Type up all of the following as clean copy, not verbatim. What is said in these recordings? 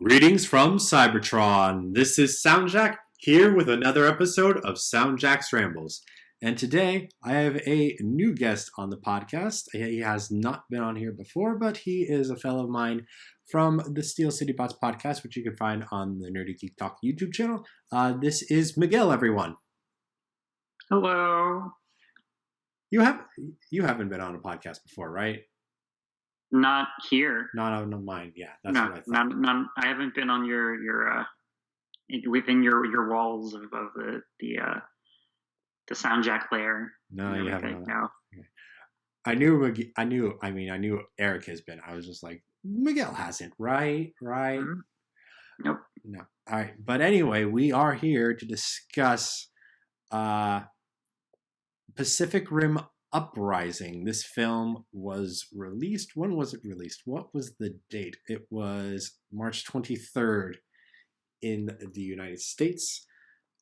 Greetings from Cybertron. This is SoundJack here with another episode of SoundJack's Rambles. And today I have a new guest on the podcast. He has not been on here before, but he is a fellow of mine from the Steel City Bots podcast, which you can find on the Nerdy Geek Talk YouTube channel. This is Miguel, everyone. Hello. You haven't been on a podcast before, right? Not here. Not on mine. Yeah, that's no, what I thought. I haven't been on your within your walls of the SoundJack layer. No, you haven't. No. Okay. I knew Eric has been. I was just like, Miguel hasn't, right? Mm-hmm. Nope. No. All right. But anyway, we are here to discuss Pacific Rim Uprising. This film was released. When was it released? What was the date? It was March 23rd in the United States.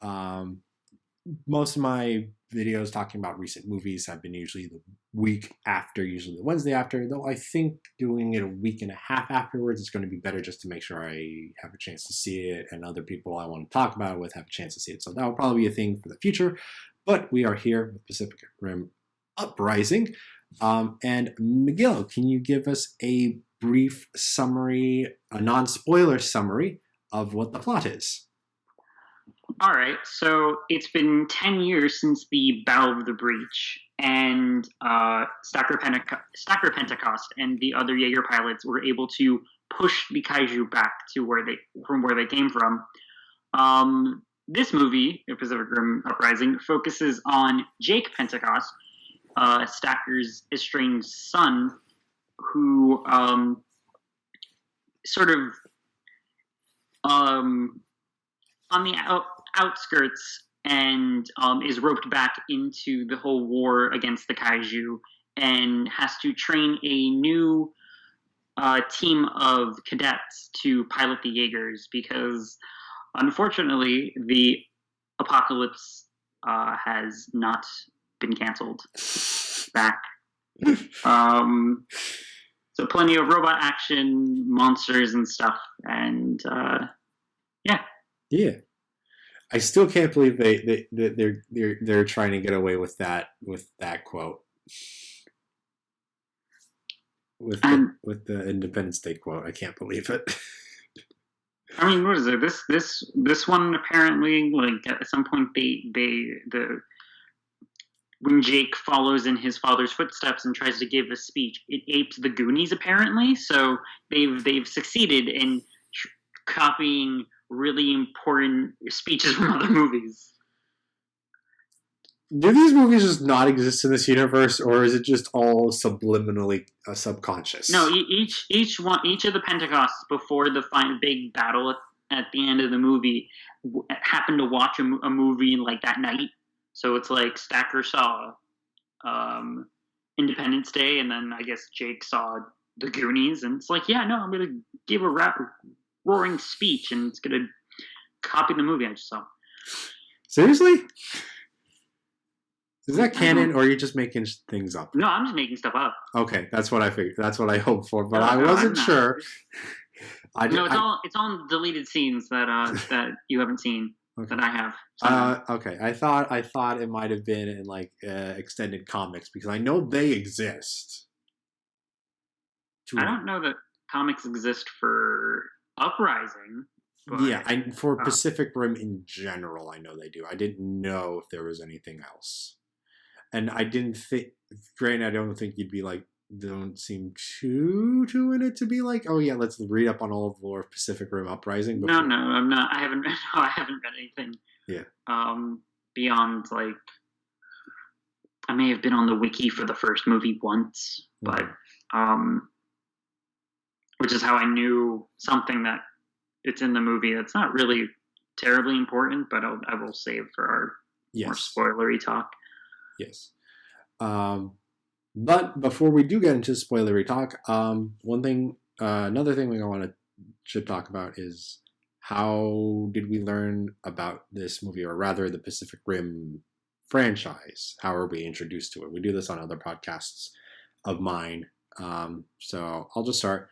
Most of my videos talking about recent movies have been usually the week after, usually the Wednesday after, though I think doing it a week and a half afterwards is going to be better just to make sure I have a chance to see it and other people I want to talk about it with have a chance to see it. So that will probably be a thing for the future. But we are here with Pacific Rim Uprising. And Miguel, can you give us a brief summary, a non-spoiler summary of what the plot is? All right. So it's been 10 years since the Battle of the Breach, and Stacker Pentecost and the other Jaeger pilots were able to push the kaiju back to where they came from. This movie, Pacific Rim Uprising, focuses on Jake Pentecost, Stacker's estranged son, who sort of on the outskirts and is roped back into the whole war against the kaiju and has to train a new team of cadets to pilot the Jaegers because, unfortunately, the apocalypse has not been canceled back. So plenty of robot action, monsters and stuff, and yeah. I still can't believe they're trying to get away with that quote with the Independence Day quote. I can't believe it. I mean, what is it? This one apparently, like, at some point when Jake follows in his father's footsteps and tries to give a speech, it apes the Goonies apparently. So they've succeeded in copying really important speeches from other movies. Do these movies just not exist in this universe, or is it just all subliminally subconscious? No, each of the Pentecosts before the big battle at the end of the movie happened to watch a movie like that night. So it's like Stacker saw Independence Day, and then I guess Jake saw the Goonies, and it's like, yeah, no, I'm going to give a roaring speech, and it's going to copy the movie I just saw. Seriously? Is that canon, or are you just making things up? No, I'm just making stuff up. Okay, that's what I figured. That's what I hoped for, but I wasn't sure. It's all deleted scenes that you haven't seen. Okay. That I have. Okay, I thought it might have been in like extended comics because I know they exist. I don't know that comics exist for Uprising. But, yeah, for Pacific Rim in general, I know they do. I didn't know if there was anything else, and I didn't think. Granted, I don't think you'd be like. Don't seem too in it to be like, oh yeah, let's read up on all of the lore of Pacific Rim Uprising. Before. No, I'm not. I haven't read anything. Yeah. Beyond like, I may have been on the wiki for the first movie once, but which is how I knew something that it's in the movie that's not really terribly important, but I will save for our more spoilery talk. Yes. But before we do get into spoilery talk, another thing we should talk about is how did we learn about this movie, or rather the Pacific Rim franchise? How are we introduced to it? We do this on other podcasts of mine. So I'll just start.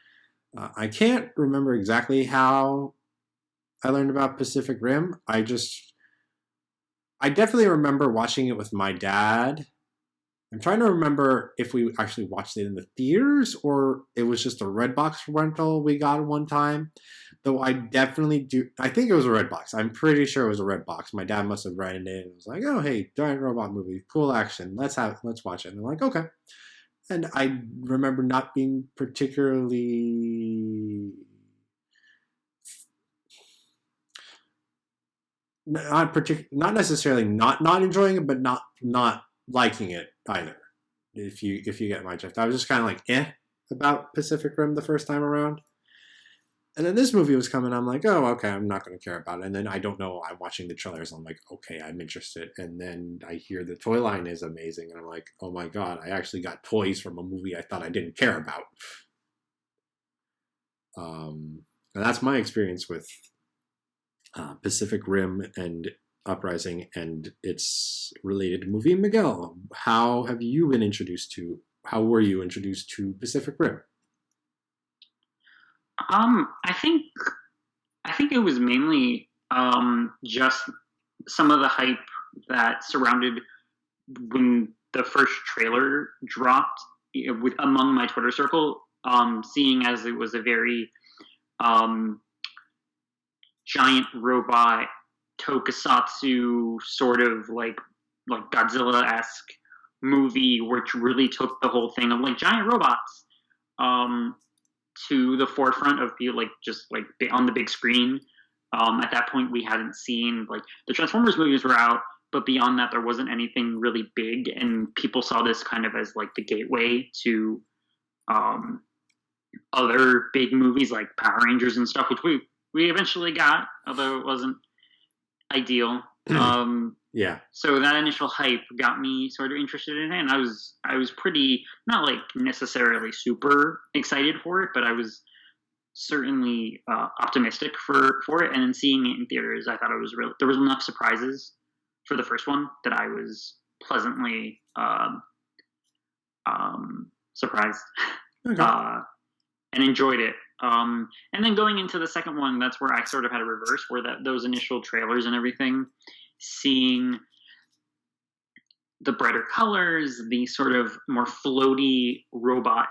I can't remember exactly how I learned about Pacific Rim. I definitely remember watching it with my dad. I'm trying to remember if we actually watched it in the theaters or it was just a Redbox rental we got one time. Though I definitely do. I think it was a Redbox. I'm pretty sure it was a Redbox. My dad must have rented it and was like, "Oh, hey, giant robot movie, cool action. Let's watch it." And I'm like, "Okay." And I remember not being particularly not necessarily not enjoying it, but not liking it either. If you get my drift, I was just kind of like about Pacific Rim the first time around, and then this movie was coming. I'm like, oh, okay, I'm not going to care about it. And then I don't know. I'm watching the trailers. I'm like, okay, I'm interested. And then I hear the toy line is amazing, and I'm like, oh my god, I actually got toys from a movie I thought I didn't care about. And that's my experience with Pacific Rim and Uprising and its related movie. Miguel, how were you introduced to Pacific Rim? I think it was mainly just some of the hype that surrounded when the first trailer dropped among my Twitter circle. Seeing as it was a very giant robot tokusatsu sort of like Godzilla-esque movie, which really took the whole thing of like giant robots to the forefront of being just on the big screen. At that point, we hadn't seen the Transformers movies were out, but beyond that, there wasn't anything really big, and people saw this kind of as the gateway to other big movies like Power Rangers and stuff, which we eventually got, although it wasn't ideal. Yeah. So that initial hype got me sort of interested in it, and I was pretty not necessarily super excited for it, but I was certainly optimistic for it. And then seeing it in theaters, I thought there was enough surprises for the first one that I was pleasantly surprised. Okay. And enjoyed it. And then going into the second one, that's where I sort of had a reverse, where those initial trailers and everything, seeing the brighter colors, the sort of more floaty robots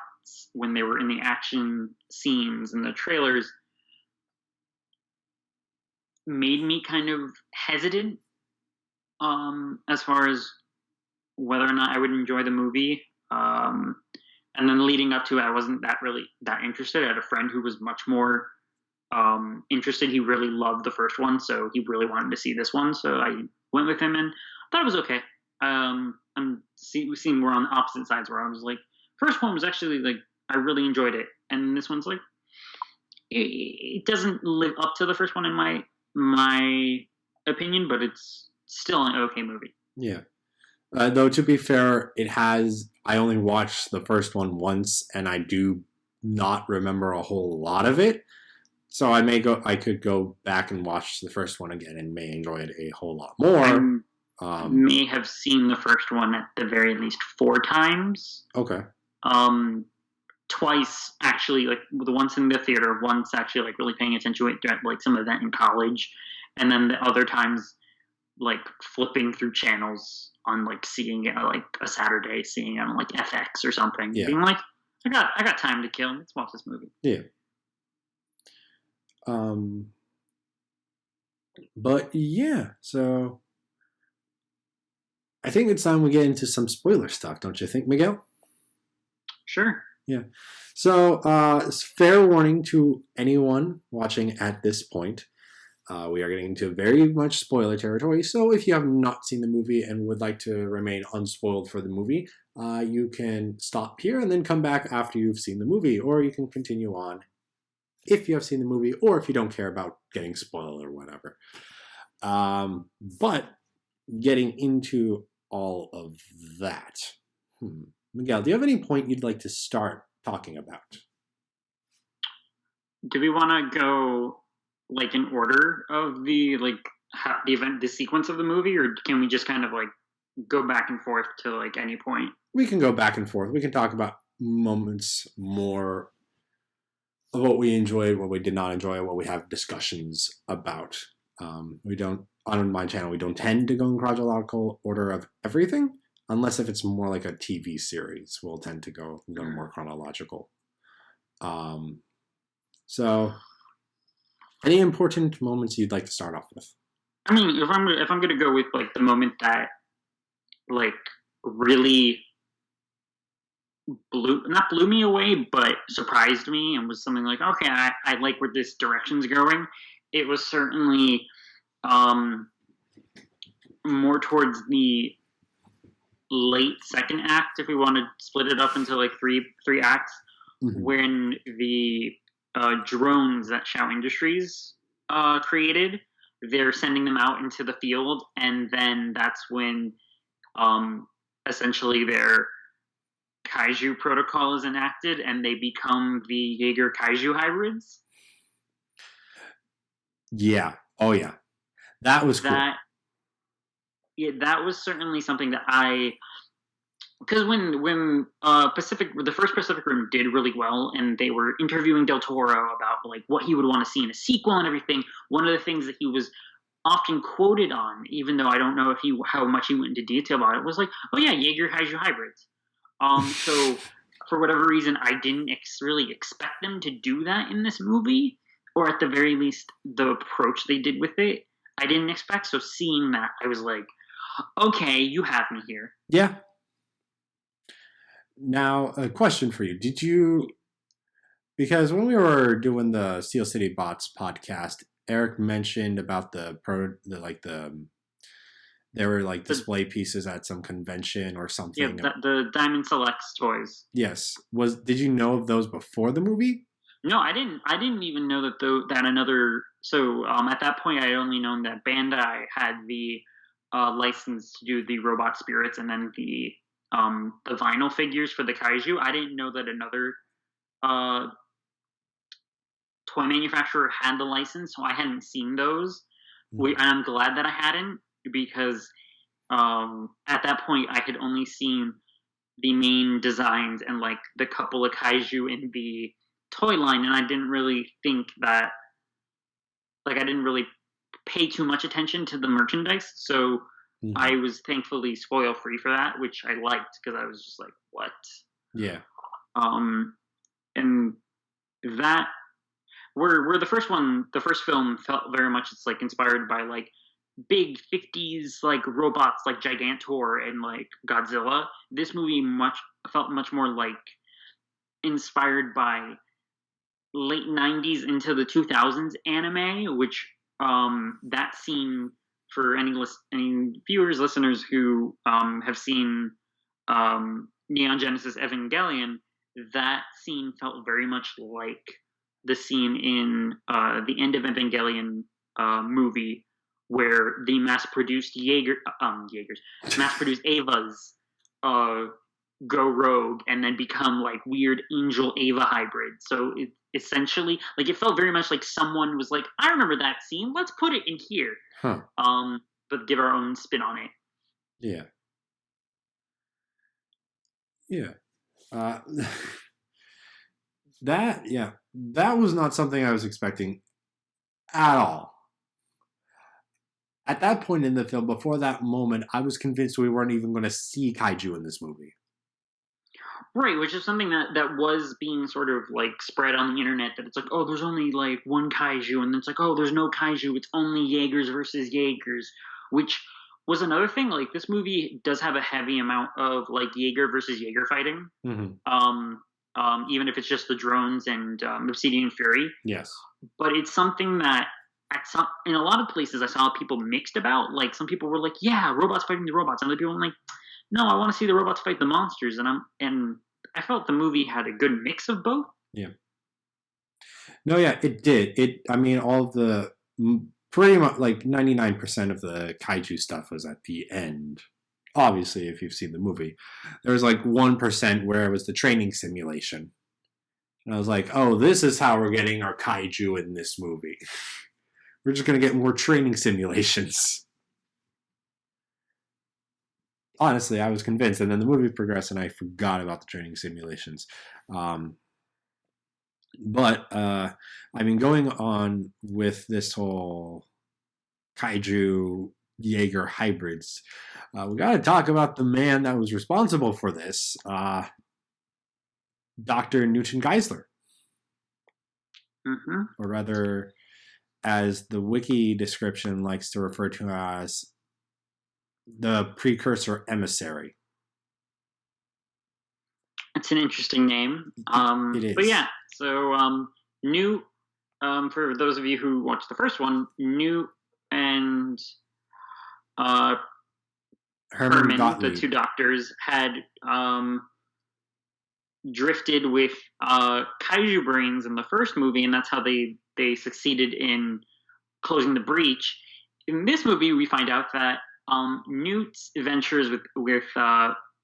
when they were in the action scenes and the trailers, made me kind of hesitant as far as whether or not I would enjoy the movie. And then leading up to it, I wasn't that interested. I had a friend who was much more interested. He really loved the first one, so he really wanted to see this one. So I went with him, and I thought it was okay. We seem we're on opposite sides, where I was like, first one was actually I really enjoyed it, and this one's it doesn't live up to the first one in my opinion, but it's still an okay movie. Yeah. Though to be fair, I only watched the first one once, and I do not remember a whole lot of it. So I could go back and watch the first one again and may enjoy it a whole lot more. I may have seen the first one at the very least 4 times. Okay. Twice actually, the once in the theater, once actually really paying attention to it at some event in college, and then the other times flipping through channels on seeing it a Saturday, seeing it on FX or something, being I got time to kill. Let's watch this movie. Yeah. But yeah, so I think it's time we get into some spoiler stuff, don't you think, Miguel? Sure. Yeah. So, fair warning to anyone watching at this point. We are getting into very much spoiler territory, so if you have not seen the movie and would like to remain unspoiled for the movie, you can stop here and then come back after you've seen the movie, or you can continue on if you have seen the movie, or if you don't care about getting spoiled or whatever. But getting into all of that, Miguel, do you have any point you'd like to start talking about? Do we want to go in order of the the event, the sequence of the movie, or can we just kind of go back and forth to any point? We can go back and forth. We can talk about moments more what we enjoyed, what we did not enjoy, what we have discussions about. We don't, on my channel, we don't tend to go in chronological order of everything, unless if it's more like a TV series, we'll tend to go more chronological. So, any important moments you'd like to start off with? I mean, if I'm gonna go with like the moment that like really not blew me away, but surprised me and was something like, okay, I like where this direction's going. It was certainly more towards the late second act, if we want to split it up into like three acts, when the drones that Shaw Industries created, they're sending them out into the field, and then that's when essentially their kaiju protocol is enacted, and they become the Jaeger kaiju hybrids. Yeah. Oh yeah. That was cool. Yeah, that was certainly something that because when the first Pacific Rim did really well, and they were interviewing Del Toro about like what he would want to see in a sequel and everything, one of the things that he was often quoted on, even though I don't know how much he went into detail about it, was like, oh yeah, Jaeger kaiju hybrids. So for whatever reason, I didn't really expect them to do that in this movie, or at the very least, the approach they did with it, I didn't expect. So seeing that, I was like, okay, you have me here. Yeah. Now, a question for you. Did you, because when we were doing the Steel City Bots podcast, Eric mentioned about there were like display pieces at some convention or something. Yeah, the Diamond Selects toys. Yes. Did you know of those before the movie? No, I didn't. I didn't even know that another. So at that point, I had only known that Bandai had the license to do the robot spirits and then the vinyl figures for the kaiju. I didn't know that another toy manufacturer had the license, so I hadn't seen those. And I'm glad that I hadn't, because at that point I had only seen the main designs and like the couple of kaiju in the toy line, and I didn't really think that, like, I didn't really pay too much attention to the merchandise, so I was thankfully spoil free for that, which I liked, because I was just like, what? Yeah. And that where the first film felt very much, it's like inspired by like big 50s like robots like Gigantor and like Godzilla. This movie felt much more like inspired by late 90s into the 2000s anime, which that scene, for any viewers, listeners who have seen Neon Genesis Evangelion, that scene felt very much like the scene in the end of Evangelion movie, where the mass-produced mass-produced Evas go rogue and then become like weird angel Eva hybrids. So it essentially, like, it felt very much like someone was like, I remember that scene, let's put it in here. But give our own spin on it. Yeah. That was not something I was expecting at all. At that point in the film, before that moment, I was convinced we weren't even going to see kaiju in this movie. Right, which is something that was being sort of like spread on the internet, that it's like, oh, there's only like one kaiju, and it's like, oh, there's no kaiju, it's only Jaegers versus Jaegers, which was another thing. Like, this movie does have a heavy amount of like Jaeger versus Jaeger fighting. Even if it's just the drones and Obsidian Fury. Yes. But it's something that in a lot of places I saw people mixed about. Like, some people were like, yeah, robots fighting the robots. And other people were like, no, I want to see the robots fight the monsters. And I felt the movie had a good mix of both. Yeah. No, yeah, it did. I mean, all of the, pretty much like 99% of the kaiju stuff was at the end. Obviously, if you've seen the movie, there was like 1% where it was the training simulation. And I was like, oh, this is how we're getting our kaiju in this movie. We're just going to get more training simulations. Honestly, I was convinced. And then the movie progressed and I forgot about the training simulations. But I mean, going on with this whole kaiju Jaeger hybrids, we got to talk about the man that was responsible for this, Dr. Newton Geisler, or rather, as the wiki description likes to refer to as the precursor emissary. It's an interesting name. It is. But yeah, so Newt, for those of you who watched the first one, Newt and Herman, the two doctors, had drifted with kaiju brains in the first movie, and that's how they succeeded in closing the breach. In this movie, we find out that Newt's adventures with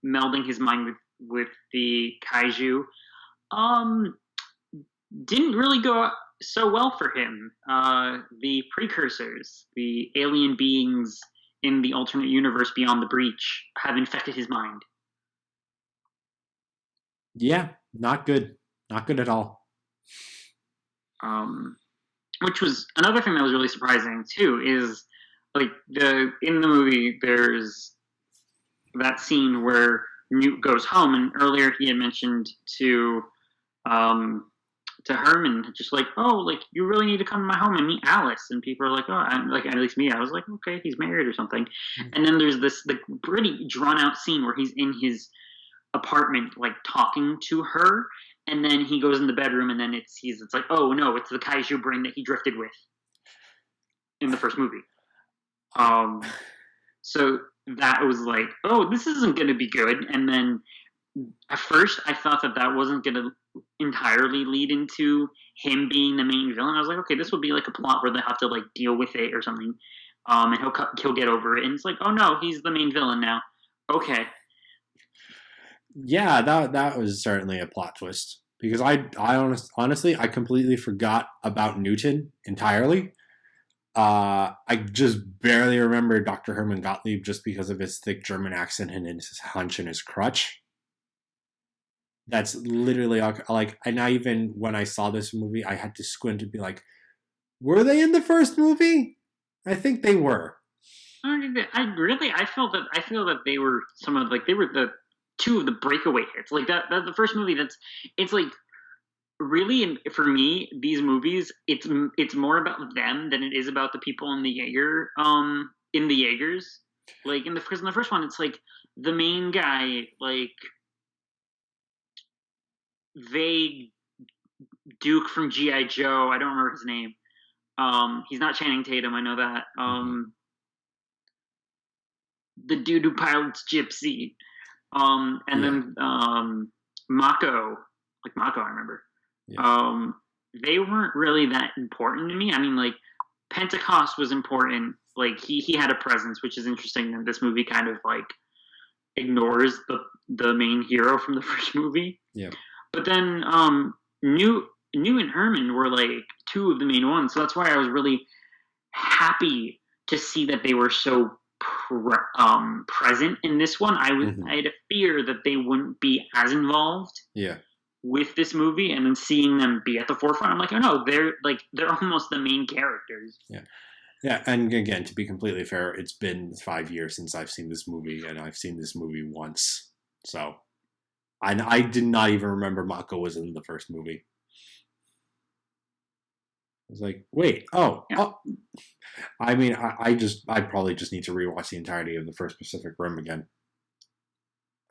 melding his mind with the kaiju didn't really go so well for him. The precursors, the alien beings in the alternate universe beyond the breach, have infected his mind. Yeah, not good. Not good at all. Which was another thing that was really surprising too, is like in the movie there's that scene where Newt goes home, and earlier he had mentioned to Herman, just like, oh, like, you really need to come to my home and meet Alice. And people are like, oh, I'm like, at least me, I was like, okay, he's married or something. Mm-hmm. And then there's this the pretty drawn out scene where he's in his apartment, like, talking to her, and then he goes in the bedroom, and then it's like, oh no, it's the kaiju brain that he drifted with in the first movie. So that was like, oh, this isn't going to be good. And then at first I thought that wasn't going to entirely lead into him being the main villain. I was like, okay, this will be like a plot where they have to like deal with it or something, and he'll get over it. And it's like, oh no, he's the main villain now. Okay. Yeah, that was certainly a plot twist, because I honestly I completely forgot about Newton entirely. I just barely remember Dr. Herman Gottlieb just because of his thick German accent and his hunch and his crutch. That's literally like, and I even when I saw this movie, I had to squint and be like, were they in the first movie? I think they were. I feel that they were they were the two of the breakaway hits. Like that the first movie, it's like, really, and for me, these movies, it's more about them than it is about the people in the Jaeger, in the Jaegers. Like because in the first one, it's like the main guy, like vague Duke from G.I. Joe. I don't remember his name. He's not Channing Tatum. I know that. The dude who pilots Gypsy. Then Mako. Like Mako, I remember. Yeah. They weren't really that important to me. I mean, like, Pentecost was important. Like, he had a presence, which is interesting that this movie kind of, like, ignores the main hero from the first movie. Yeah. But then Newt and Herman were, like, two of the main ones. So that's why I was really happy to see that they were so present in this one. I had a fear that they wouldn't be as involved. Yeah. With this movie, and then seeing them be at the forefront, I'm like, oh no, they're almost the main characters. Yeah. And again, to be completely fair, it's been 5 years since I've seen this movie, and I've seen this movie once, so I did not even remember Mako was in the first movie. I was like, wait, oh. I mean, I probably just need to rewatch the entirety of the first Pacific Rim again.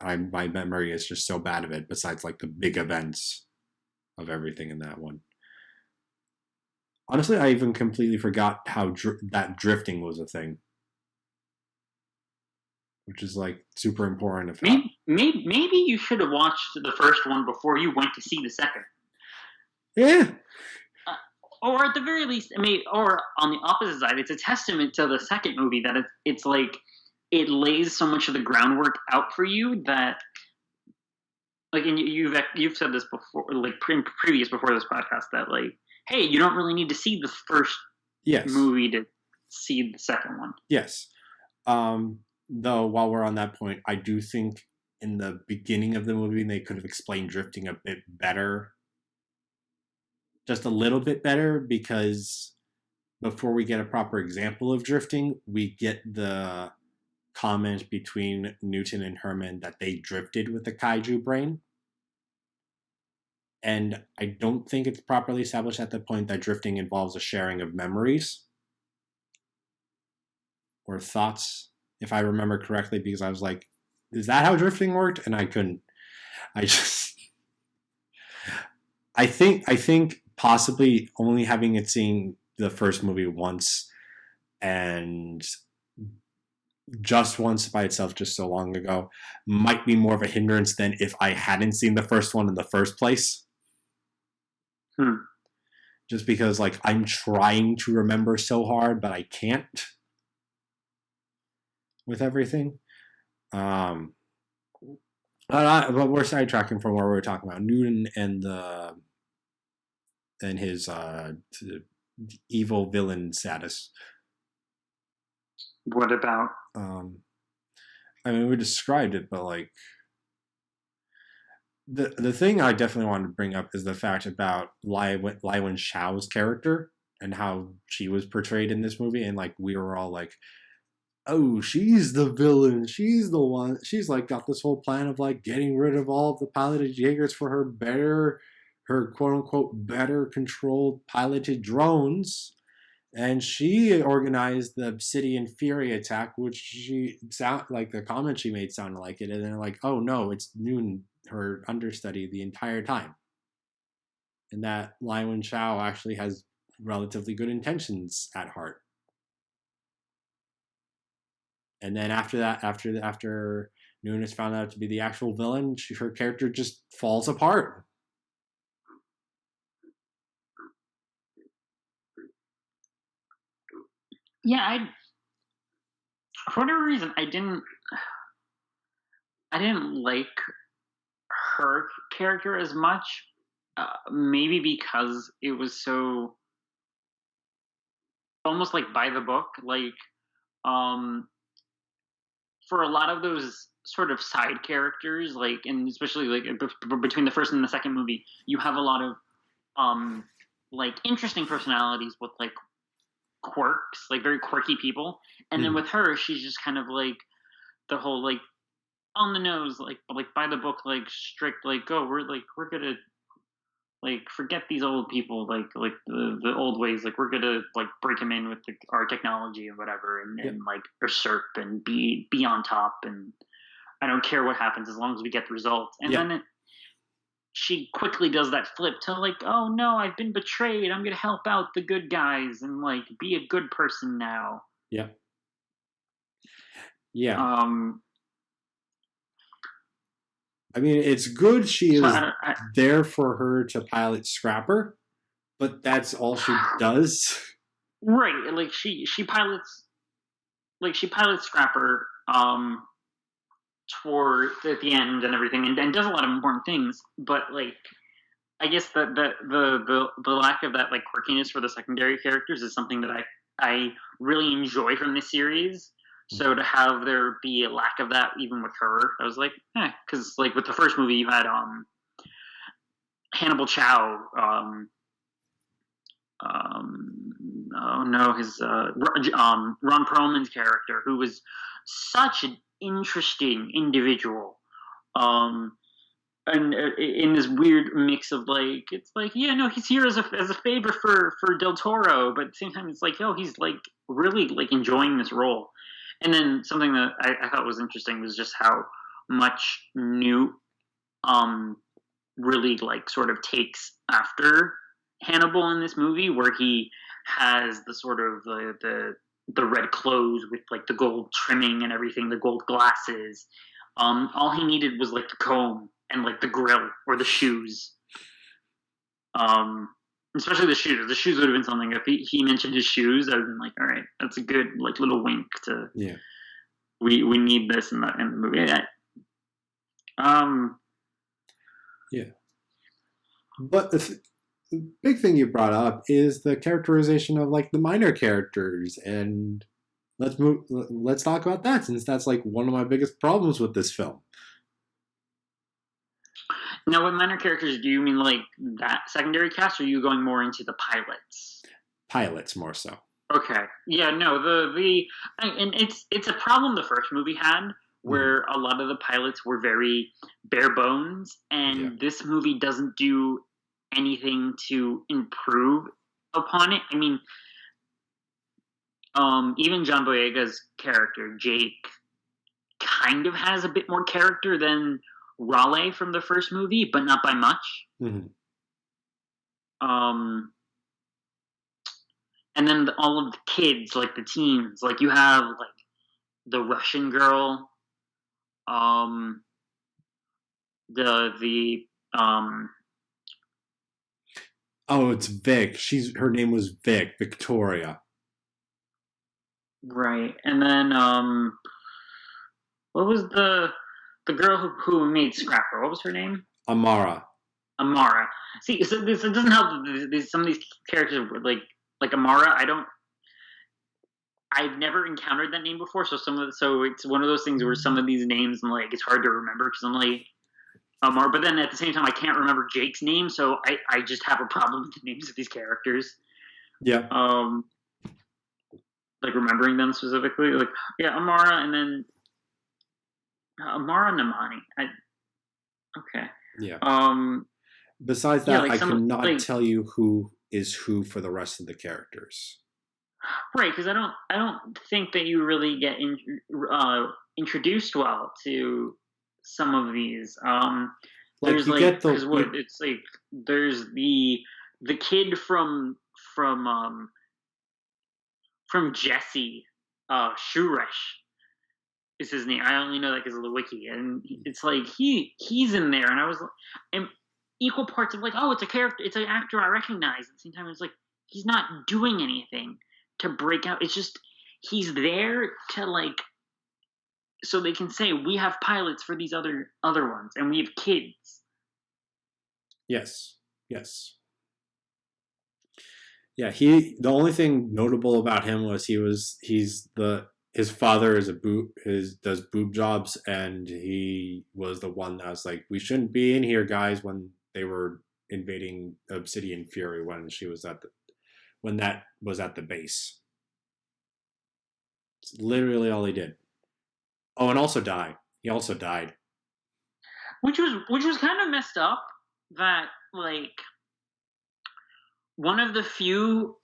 My memory is just so bad of it, besides like the big events of everything in that one. Honestly, I even completely forgot how that drifting was a thing, which is like super important. Maybe you should have watched the first one before you went to see the second. Yeah. Or at the very least, or on the opposite side, it's a testament to the second movie that it's like, it lays so much of the groundwork out for you that, like, and you've said this before, like before this podcast, that like, hey, you don't really need to see the first movie to see the second one. Yes. Though while we're on that point, I do think in the beginning of the movie they could have explained drifting a bit better. just a little bit better, because before we get a proper example of drifting, we get the comment between Newton and Herman that they drifted with the kaiju brain. And I don't think it's properly established at the point that drifting involves a sharing of memories or thoughts, if I remember correctly, because I was like, is that how drifting worked? And I couldn't. I think possibly only having it seen the first movie once, and just once by itself just so long ago, might be more of a hindrance than if I hadn't seen the first one in the first place. Just because, like, I'm trying to remember so hard, but I can't with everything. But we're sidetracking from where we were talking about Newton and his evil villain status. What about? I mean, we described it, but like the thing I definitely wanted to bring up is the fact about Lai Wen-Shao's character and how she was portrayed in this movie, and like we were all like, oh, she's the villain. She's the one. She's like got this whole plan of like getting rid of all of the piloted Jaegers for her quote unquote better controlled piloted drones. And she organized the Obsidian Fury attack, which she sound like the comment she made sounded like it. And then like, oh no, it's Noon, her understudy, the entire time. And that Lai Wen-Shao actually has relatively good intentions at heart. And then after that, after Noon is found out to be the actual villain, her character just falls apart. Yeah, for whatever reason, I didn't like her character as much. Maybe because it was so almost like by the book. Like, for a lot of those sort of side characters, like, and especially like between the first and the second movie, you have a lot of like interesting personalities with like quirks, like very quirky people. And then with her, she's just kind of like the whole like on the nose, like by the book, like strict, like, oh, we're gonna like forget these old people, like the old ways, like we're gonna like break them in with our technology and whatever, and like usurp and be on top, and I don't care what happens as long as we get the results. And then she quickly does that flip to like, oh no, I've been betrayed. I'm gonna help out the good guys and like be a good person now. Yeah. I mean, it's good she is there for her to pilot Scrapper, but that's all she does. Right, like she pilots Scrapper toward at the end and everything, and does a lot of important things. But like, I guess the lack of that like quirkiness for the secondary characters is something that I really enjoy from this series. So to have there be a lack of that even with her, I was like, because like with the first movie you had Hannibal Chow, his Ron Perlman's character, who was such an interesting individual, and in this weird mix of like, it's like, he's here as a favor for Del Toro, but at the same time it's like, he's like really like enjoying this role. And then something that I thought was interesting was just how much Newt really like sort of takes after Hannibal in this movie, where he has the sort of the red clothes with like the gold trimming and everything, the gold glasses. All he needed was like the comb and like the grill or the shoes. Especially the shoes. The shoes would have been something. If he mentioned his shoes, I would have been like, all right, that's a good like little wink to we need this in the movie. But the big thing you brought up is the characterization of like the minor characters, and let's talk about that, since that's like one of my biggest problems with this film. Now, with minor characters, do you mean like that secondary cast, or are you going more into the pilots? Pilots more so. Okay. Yeah. No. And it's a problem the first movie had, where a lot of the pilots were very bare bones, and this movie doesn't do anything to improve upon it. I mean, even John Boyega's character Jake kind of has a bit more character than Raleigh from the first movie, but not by much. Mm-hmm. And then all of the kids, like the teens, like you have like the Russian girl, the Oh, it's Vic. Her name was Victoria. Right, and then what was the girl who made Scrapper? What was her name? Amara. See, so it doesn't help that some of these characters were like Amara. I've never encountered that name before, so it's one of those things where some of these names I'm like it's hard to remember because I'm like Amara, but then at the same time I can't remember Jake's name, so I just have a problem with the names of these characters. Yeah. Like remembering them specifically, like Amara, and then Amara Namani. Okay. Yeah. Besides that, I cannot tell you who is who for the rest of the characters. Right, because I don't think that you really get introduced well to some of these. There's it's like there's the kid from Jesse, Shuresh is his name. I only know that because of the wiki, and it's like he's in there, and I was and equal parts of like, oh, it's a character, it's an actor I recognize. At the same time, it's like he's not doing anything to break out. It's just he's there to like, so they can say we have pilots for these other ones, and we have kids. Yes. Yeah, the only thing notable about him was his father does boob jobs, and he was the one that was like, we shouldn't be in here, guys, when they were invading Obsidian Fury when that was at the base. It's literally all he did. Oh, and also died. He also died. Which was kind of messed up that like one of the few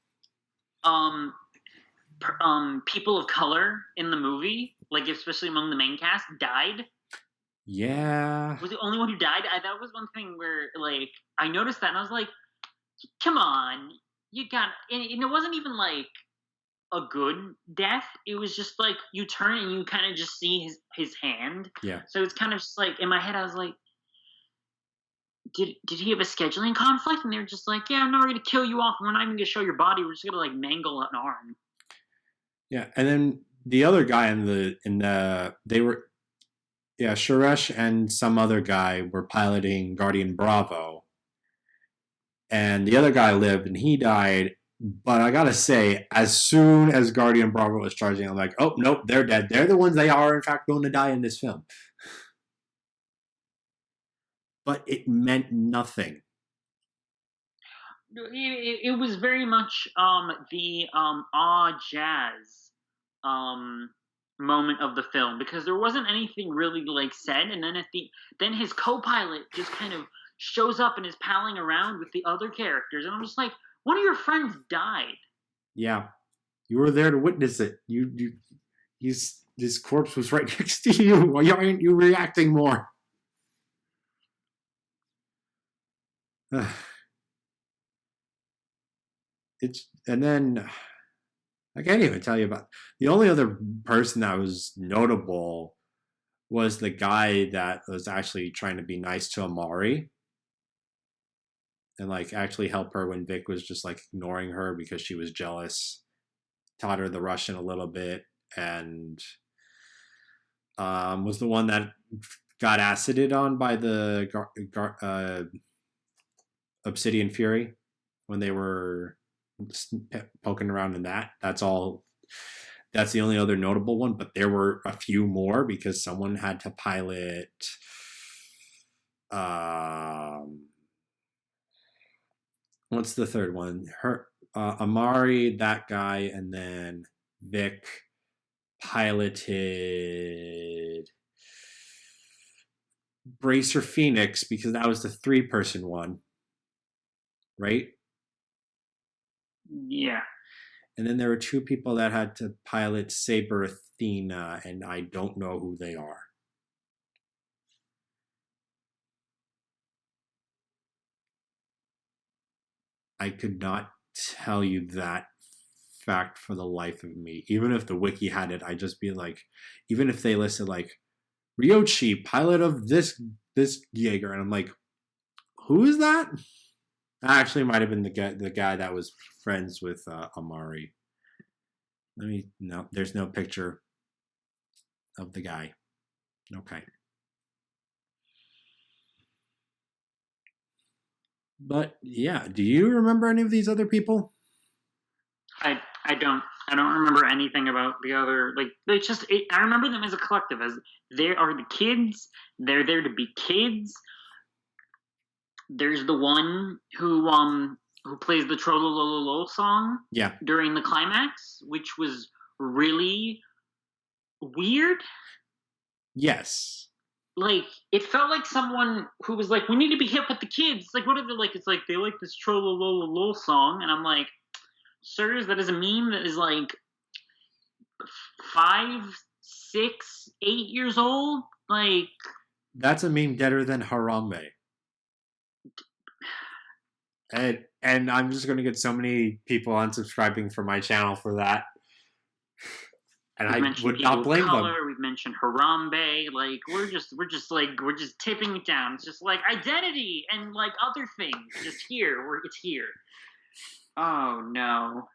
people of color in the movie, like especially among the main cast, died. Yeah. Was the only one who died. That was one thing where like I noticed that and I was like, come on, you got, and it wasn't even like a good death. It was just like you turn and you kind of just see his hand. Yeah. So it's kind of just like in my head I was like, did he have a scheduling conflict? And they're just like, yeah, I'm not going to kill you off. We're not even going to show your body. We're just going to like mangle an arm. Yeah, and then the other guy Suresh and some other guy were piloting Guardian Bravo, and the other guy lived and he died. But I gotta say, as soon as Guardian Bravo was charging, I'm like, oh nope, they're dead. They're the ones they are in fact going to die in this film. But it meant nothing. It was very much the jazz moment of the film, because there wasn't anything really like said, and then then his co-pilot just kind of shows up and is palling around with the other characters, and I'm just like, one of your friends died. Yeah, you were there to witness it. His corpse was right next to you. Why aren't you reacting more? And then I can't even tell you about the only other person that was notable was the guy that was actually trying to be nice to Amari and like actually help her when Vic was just like ignoring her because she was jealous. Taught her the Russian a little bit, and was the one that got acided on by the Obsidian Fury when they were poking around in that. That's the only other notable one, but there were a few more because someone had to pilot what's the third one? Amari, that guy, and then Vic piloted Bracer Phoenix because that was the 3-person one, right? Yeah. And then there were 2 people that had to pilot Saber Athena, and I don't know who they are. I could not tell you that fact for the life of me. Even if the wiki had it, I'd just be like, even if they listed like Ryochi, pilot of this Jaeger, and I'm like, who is that? Actually, might have been the guy that was friends with Amari. No, there's no picture of the guy. Okay. But yeah, do you remember any of these other people? I don't remember anything about the other, like, it's just I remember them as a collective, as they are the kids. They're there to be kids. There's the one who plays the Trollolololo song during the climax, which was really weird. Yes. Like, it felt like someone who was like, we need to be hip with the kids. Like, what are they like? It's like, they like this Trollolololo song, and I'm like, sirs, that is a meme that is like 5, 6, 8 years old. Like, that's a meme deader than Harambe. And I'm just going to get so many people unsubscribing from my channel for that. And I would not blame them. We've mentioned Harambe. Like, we're just tipping it down. It's just like identity and like other things. Just here, it's here. Oh no!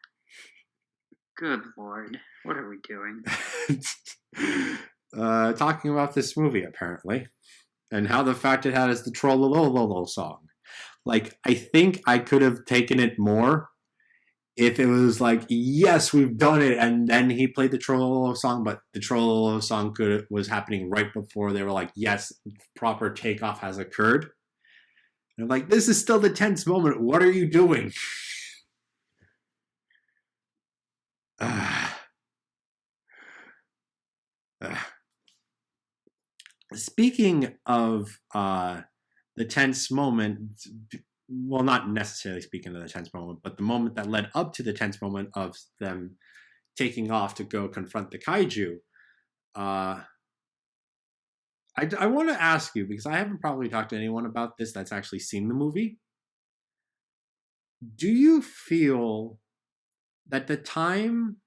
Good Lord, what are we doing? Talking about this movie apparently, and how the fact it had is the Trollolololo song. Like, I think I could have taken it more if it was like, yes, we've done it, and then he played the Trollololo song, but the Trollololo song was happening right before they were like, yes, proper takeoff has occurred. And I'm like, this is still the tense moment. What are you doing? Speaking of the tense moment, well, not necessarily speaking of the tense moment, but the moment that led up to the tense moment of them taking off to go confront the kaiju, I want to ask you, because I haven't probably talked to anyone about this that's actually seen the movie. Do you feel that the time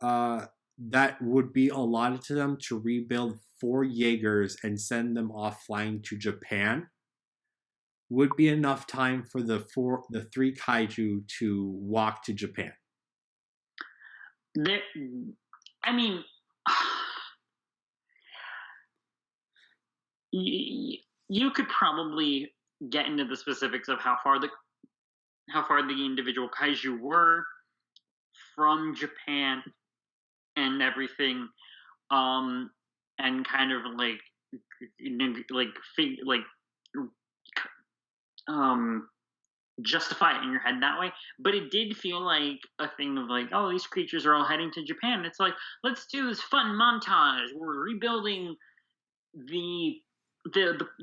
that would be allotted to them to rebuild 4 Jaegers and send them off flying to Japan would be enough time for the 3 kaiju to walk to Japan? I mean, you could probably get into the specifics of how far the individual kaiju were from Japan and everything, and kind of justify it in your head that way. But it did feel like a thing of like, oh, these creatures are all heading to Japan. It's like, let's do this fun montage. We're rebuilding the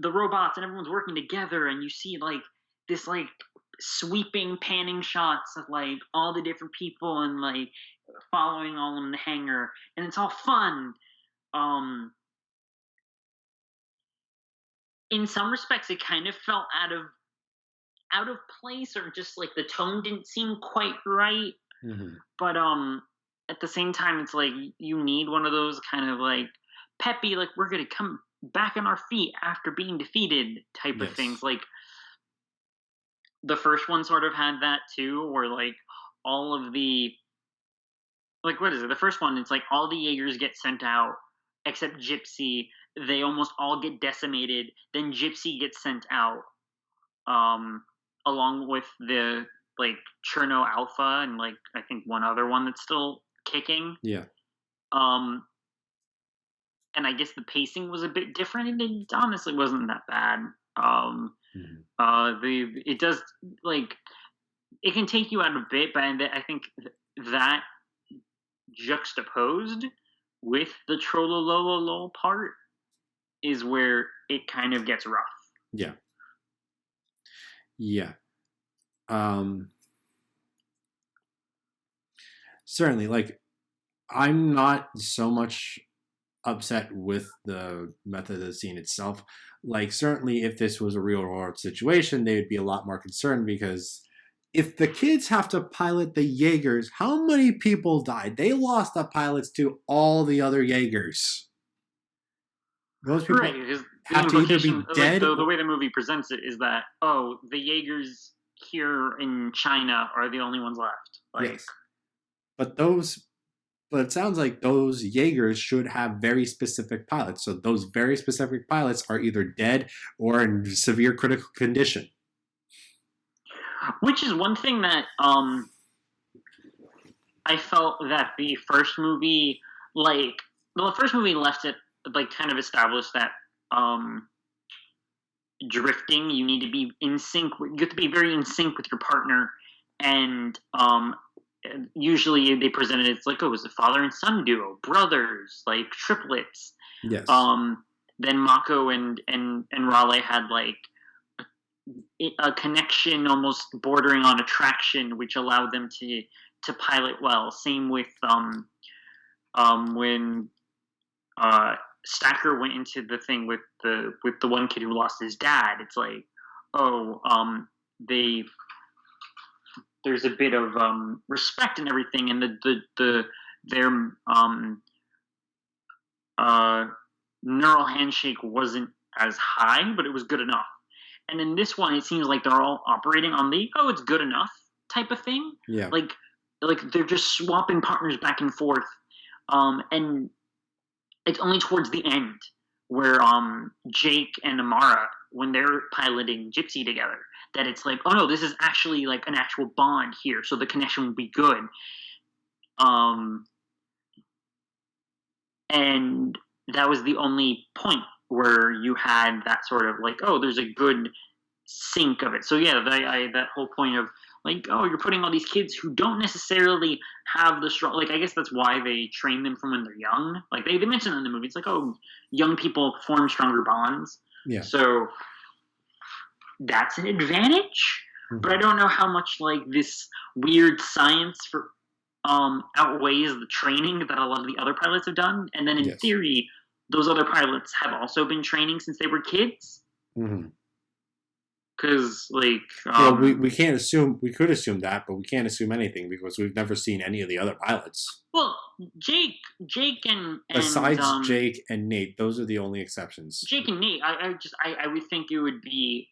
robots, and everyone's working together, and you see like this like sweeping panning shots of like all the different people and like following all in the hangar, and it's all fun. In some respects it kind of felt out of place, or just like the tone didn't seem quite right. Mm-hmm. But at the same time, it's like you need one of those kind of like peppy, like we're gonna come back on our feet after being defeated type of things. Like the first one sort of had that too, where like all of the, like, what is it? The first one, it's like all the Jaegers get sent out except Gypsy. They almost all get decimated. Then Gypsy gets sent out, along with the like Cherno Alpha and like I think one other one that's still kicking. Yeah. And I guess the pacing was a bit different, and it honestly wasn't that bad. It does, like, it can take you out a bit, but I think that juxtaposed with the trollololol part is where it kind of gets rough. Yeah. Yeah. Certainly, like, I'm not so much upset with the method of the scene itself. Like, certainly, if this was a real world situation, they would be a lot more concerned because if the kids have to pilot the Jaegers, how many people died? They lost the pilots to all the other Jaegers. Those people have to either be dead. Like, the way the movie presents it is that, oh, the Jaegers here in China are the only ones left. Like, yes. But it sounds like those Jaegers should have very specific pilots. So those very specific pilots are either dead or in severe critical condition. Which is one thing that I felt that the first movie, like, the first movie left it, like, kind of established that drifting, you need to be in sync. You have to be very in sync with your partner, and usually they presented it's like, oh, it was a father and son duo, brothers, like triplets. Yes. Then Mako and Raleigh had like a connection, almost bordering on attraction, which allowed them to pilot well. Same with when Stacker went into the thing with the one kid who lost his dad. It's like, oh, there's a bit of respect and everything, and their neural handshake wasn't as high, but it was good enough. And in this one, it seems like they're all operating on the it's good enough type of thing. Yeah, like they're just swapping partners back and forth, and it's only towards the end where Jake and Amara, when they're piloting Gypsy together, that it's like, oh no, this is actually like an actual bond here, so the connection will be good. And that was the only point where you had that sort of like, oh, there's a good sync of it. So yeah, that whole point of like, oh, you're putting all these kids who don't necessarily have the strong, like, I guess that's why they train them from when they're young. Like they mentioned in the movie, it's like, oh, young people form stronger bonds. Yeah. So that's an advantage, but I don't know how much like this weird science for outweighs the training that a lot of the other pilots have done. And then in theory, those other pilots have also been training since they were kids. Because we can't assume. We could assume that, but we can't assume anything because we've never seen any of the other pilots. Well, Jake and besides Jake and Nate, those are the only exceptions. Jake and Nate, I would think it would be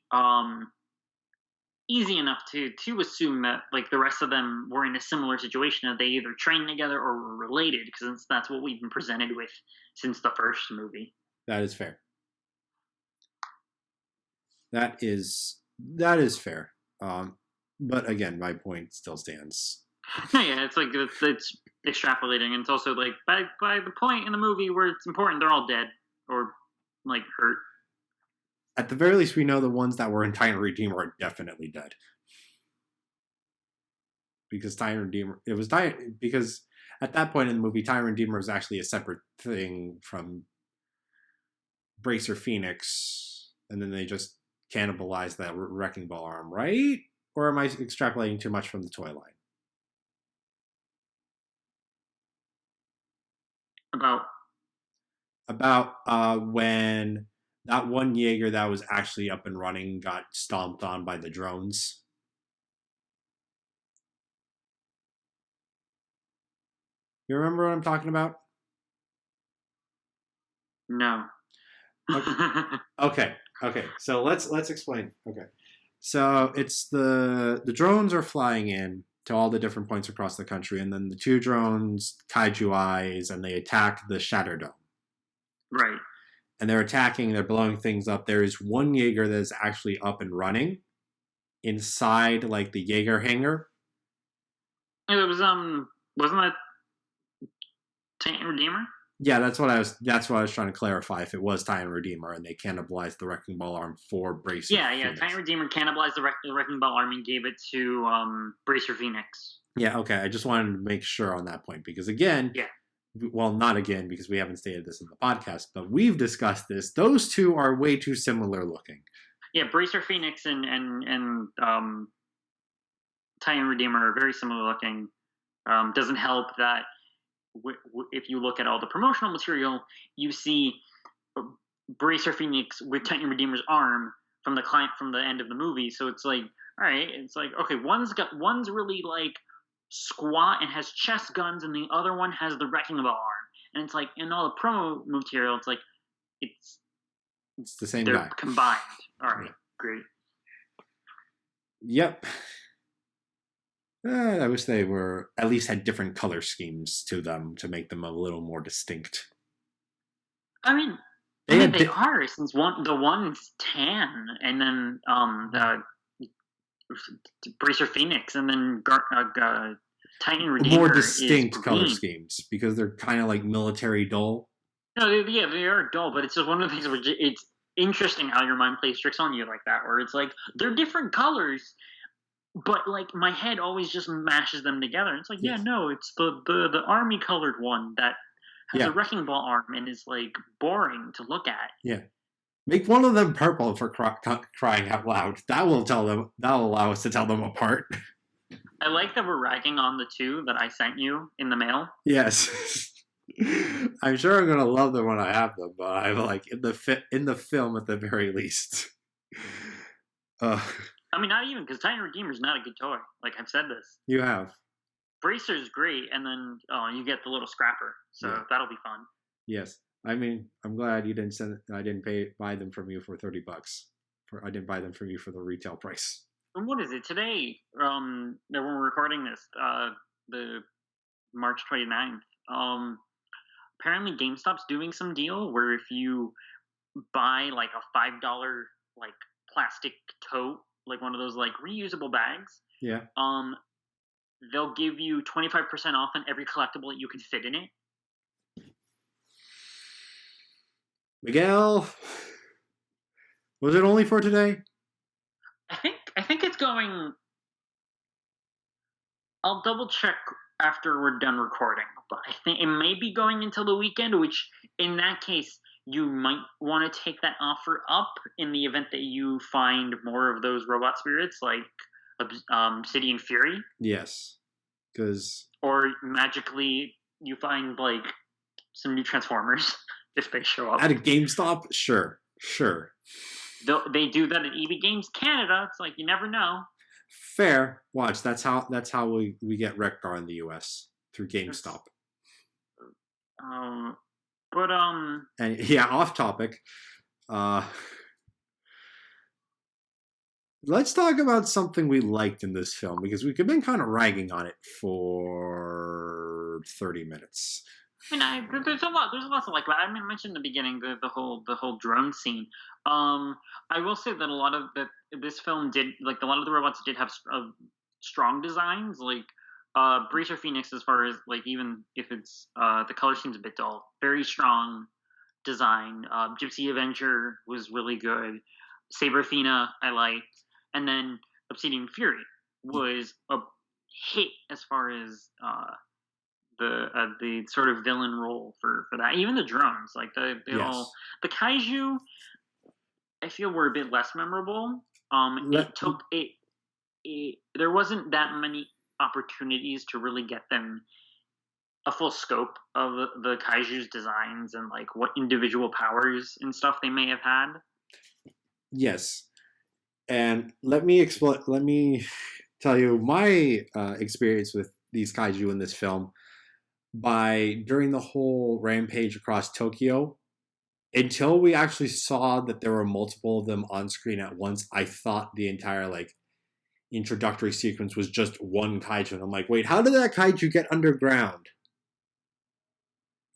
easy enough to assume that like the rest of them were in a similar situation, that they either trained together or were related, because that's what we've been presented with since the first movie. That is fair. That is fair. But again, my point still stands. Yeah, it's like it's extrapolating, and it's also like by the point in the movie where it's important, they're all dead or like hurt. At the very least, we know the ones that were in Tyrant Redeemer are definitely dead. Because because at that point in the movie, Tyrant Redeemer was actually a separate thing from Bracer Phoenix, and then they just cannibalized that Wrecking Ball arm, right? Or am I extrapolating too much from the toy line? About when that one Jaeger that was actually up and running got stomped on by the drones. You remember what I'm talking about? No. Okay. So let's explain. Okay. So it's the drones are flying in to all the different points across the country, and then the two drones, Kaiju Eyes, and they attack the Shatter Dome. Right. And they're attacking, they're blowing things up. There is one Jaeger that is actually up and running inside like the Jaeger hangar. It was wasn't that Tyrant Redeemer? Yeah, that's what I was trying to clarify. If it was Titan Redeemer and they cannibalized the Wrecking Ball arm for Bracer Phoenix. Titan Redeemer cannibalized the Wrecking Ball arm and gave it to Bracer Phoenix. Yeah, okay. I just wanted to make sure on that point because again, well, not again because we haven't stated this in the podcast, but we've discussed this. Those two are way too similar looking. Yeah, Bracer Phoenix and Titan Redeemer are very similar looking. Doesn't help that if you look at all the promotional material, you see Bracer Phoenix with Titan Redeemer's arm from the end of the movie. So it's like, all right, it's like, okay, one's really like squat and has chest guns, and the other one has the Wrecking Ball arm. And it's like in all the promo material, it's like it's the same they're guy combined. All right, great. Yep. I wish they were at least had different color schemes to them to make them a little more distinct. I mean, they are, since the one's tan, and then the Bracer Phoenix, and then Titan Redeemer more distinct is color green. schemes because they're kind of like military dull. No, they are dull, but it's just one of the things where it's interesting how your mind plays tricks on you like that, where it's like they're different colors. But like my head always just mashes them together. It's like, yeah, no, it's the army colored one that has a Wrecking Ball arm and is like boring to look at. Yeah, make one of them purple for crying out loud. That'll allow us to tell them apart. I like that we're ragging on the two that I sent you in the mail. Yes, I'm sure I'm gonna love them when I have them, but I'm like in the film at the very least. I mean, not even, because Titan Redeemer is not a good toy. Like, I've said this. You have. Bracer's great, and then you get the little scrapper, so that'll be fun. Yes, I mean, I'm glad you didn't I didn't buy them from you for $30. I didn't buy them from you for the retail price. And what is it today? When we're recording this, the March 29th. Apparently, GameStop's doing some deal where if you buy like a $5 like plastic tote, like one of those like reusable bags, they'll give you 25% off on every collectible that you can fit in it. Miguel, was it only for today? I think it's going. I'll double check after we're done recording, but I think it may be going until the weekend, which in that case you might want to take that offer up in the event that you find more of those robot spirits like Obsidian Fury. Yes, because or magically you find like some new Transformers if they show up at a GameStop. Sure. They do that at EB Games Canada. It's like you never know. Fair. Watch. That's how we get Rekgar in the US through GameStop. And yeah, off topic. Let's talk about something we liked in this film because we've been kind of ragging on it for 30 minutes. I mean, there's a lot to like. I mean, I mentioned in the beginning the whole drone scene. I will say that a lot of this film did, like, a lot of the robots did have strong designs. Like Bracer Phoenix, as far as like, even if it's the color seems a bit dull, very strong design. Gypsy Avenger was really good. Saber Athena I liked, and then Obsidian Fury was a hit as far as the sort of villain role for that. Even the drones, like the kaiju, I feel were a bit less memorable. There wasn't that many opportunities to really get them a full scope of the kaiju's designs and like what individual powers and stuff they may have had. Yes, and let me tell you my experience with these kaiju in this film. During the whole rampage across Tokyo, until we actually saw that there were multiple of them on screen at once, I thought the entire like introductory sequence was just one kaiju, and I'm like, wait, how did that kaiju get underground?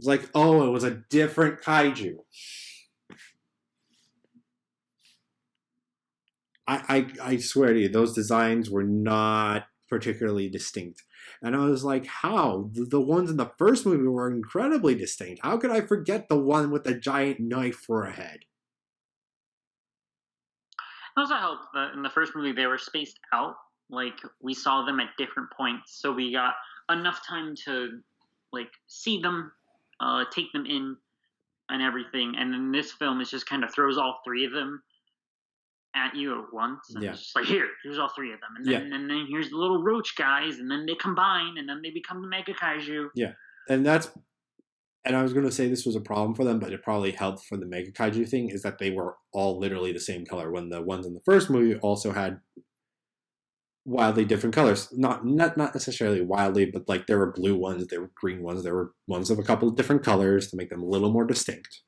It's like, oh, it was a different kaiju. I swear to you, those designs were not particularly distinct. And I was like, how? The ones in the first movie were incredibly distinct. How could I forget the one with the giant knife for a head? It also helped that in the first movie they were spaced out. Like, we saw them at different points, so we got enough time to like see them, take them in, and everything. And then this film is just kind of throws all three of them at you at once, and it's just like, here's all three of them, and then here's the little roach guys, and then they combine, and then they become the Mega Kaiju. Yeah, and I was going to say this was a problem for them, but it probably helped for the Mega Kaiju thing, is that they were all literally the same color, when the ones in the first movie also had wildly different colors. Not necessarily wildly, but like there were blue ones, there were green ones, there were ones of a couple of different colors to make them a little more distinct.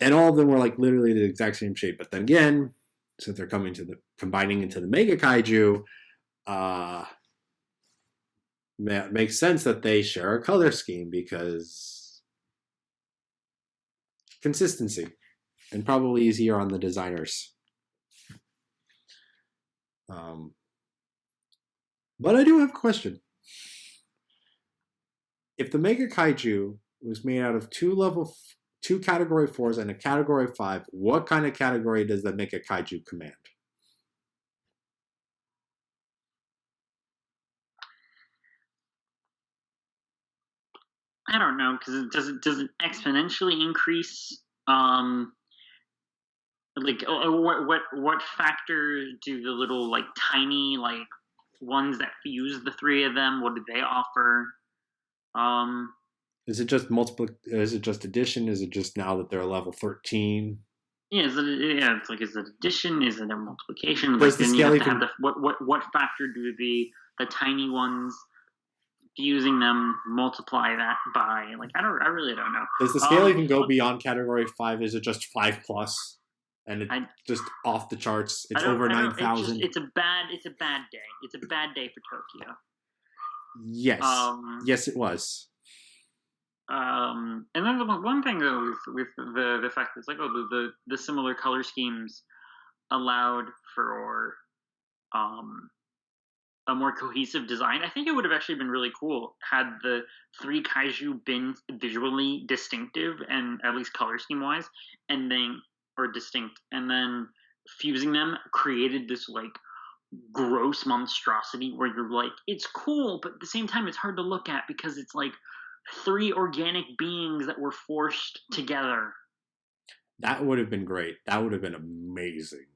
And all of them were like literally the exact same shape. But then again, since they're combining into the Mega Kaiju, it makes sense that they share a color scheme, because consistency, and probably easier on the designers. But I do have a question. If the Mega Kaiju was made out of two Category 4s and a Category 5, what kind of category does the Mega Kaiju command? I don't know, because does it exponentially increase? Like, what factor do the little like tiny like ones that fuse the three of them? What do they offer? Is it just multiple? Is it just addition? Is it just now that they're level 13? Yeah, it's like, is it addition? Is it a multiplication? Does like, the scale you have to have what factor do the tiny ones fusing them multiply that by? Like, I really don't know. Does the scale even go beyond Category 5? Is it just 5+? And it's just off the charts. It's over 9,000. It's a bad day. It's a bad day for Tokyo. Yes. Yes, it was. And then the one thing though with the fact that it's like, the similar color schemes allowed for a more cohesive design. I think it would have actually been really cool had the three kaiju been visually distinctive, and at least color scheme wise, or distinct, and then fusing them created this like gross monstrosity where you're like, it's cool, but at the same time it's hard to look at because it's like three organic beings that were forced together. That would have been great. That would have been amazing.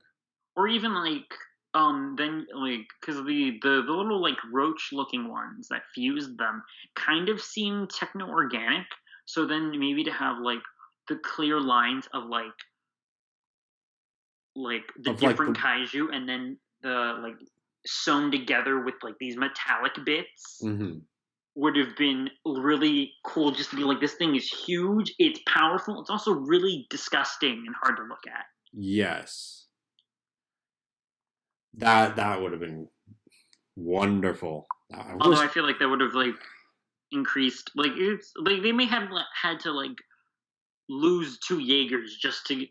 Or even like then like, because the little like roach looking ones that fused them kind of seemed techno organic, so then maybe to have like the clear lines of like the different kaiju, and then the like sewn together with like these metallic bits, would have been really cool. Just to be like, this thing is huge, it's powerful, it's also really disgusting and hard to look at. Yes, that would have been wonderful. Although I feel like that would have like increased, like, it's like they may have had to like lose 2 Jaegers just to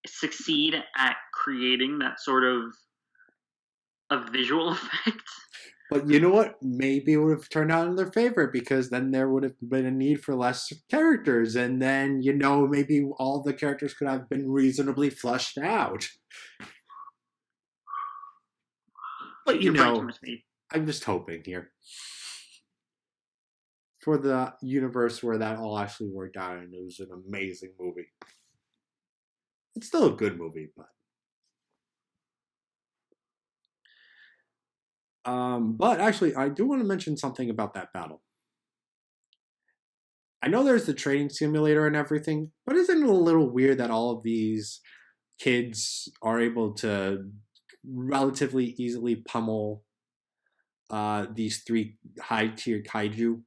succeed at creating that sort of a visual effect. But you know what? Maybe it would have turned out in their favor, because then there would have been a need for less characters, and then, maybe all the characters could have been reasonably flushed out. But I'm just hoping here for the universe where that all actually worked out, and it was an amazing movie. It's still a good movie, but actually, I do want to mention something about that battle. I know there's the training simulator and everything, but isn't it a little weird that all of these kids are able to relatively easily pummel these 3 high-tier kaiju?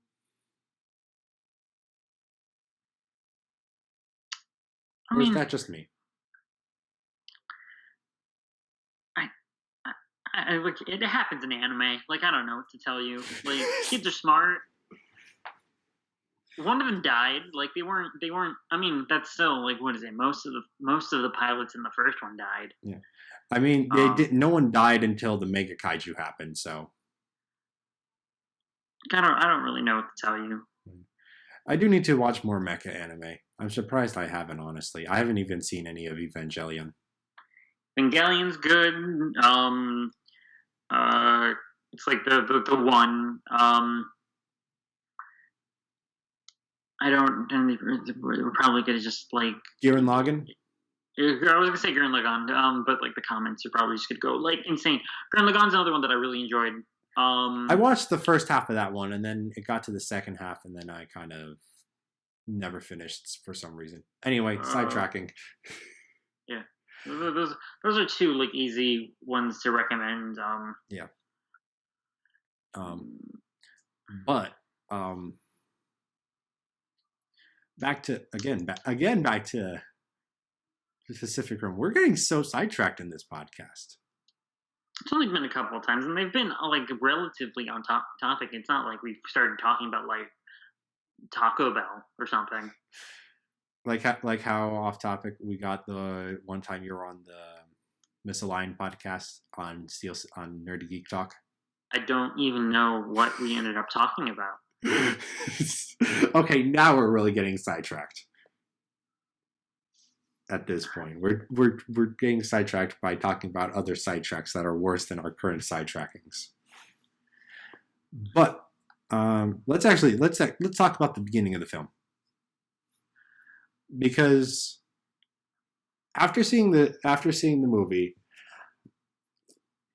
Or is that just me? Look, it happens in anime. Like, I don't know what to tell you. Like, kids are smart. one of them died. Like they weren't. I mean, that's still like what is it? Most of the pilots in the first one died. Yeah, I mean, they did. No one died until the Mega Kaiju happened. So I don't really know what to tell you. I do need to watch more mecha anime. I'm surprised I haven't. Honestly, I haven't even seen any of Evangelion. Evangelion's good. It's like the one. I don't. And we're probably gonna just like Gurren Lagann. I was gonna say Gurren Lagann, but like the comments are probably just gonna go like insane. Gurren Lagann's another one that I really enjoyed. I watched the first half of that one, and then it got to the second half, and then I kind of never finished for some reason. Anyway, sidetracking. Yeah, those are two like easy ones to recommend. Yeah. But back to back to the Pacific Rim. We're getting so sidetracked in this podcast. It's only been a couple of times, and they've been like relatively on topic. It's not like we've started talking about like Taco Bell or something. Like how off topic we got the one time you were on the Misaligned podcast on Nerdy Geek Talk. I don't even know what we ended up talking about. Okay, now we're really getting sidetracked. At this point, we're getting sidetracked by talking about other sidetracks that are worse than our current sidetrackings. But let's talk about the beginning of the film, because after seeing the movie,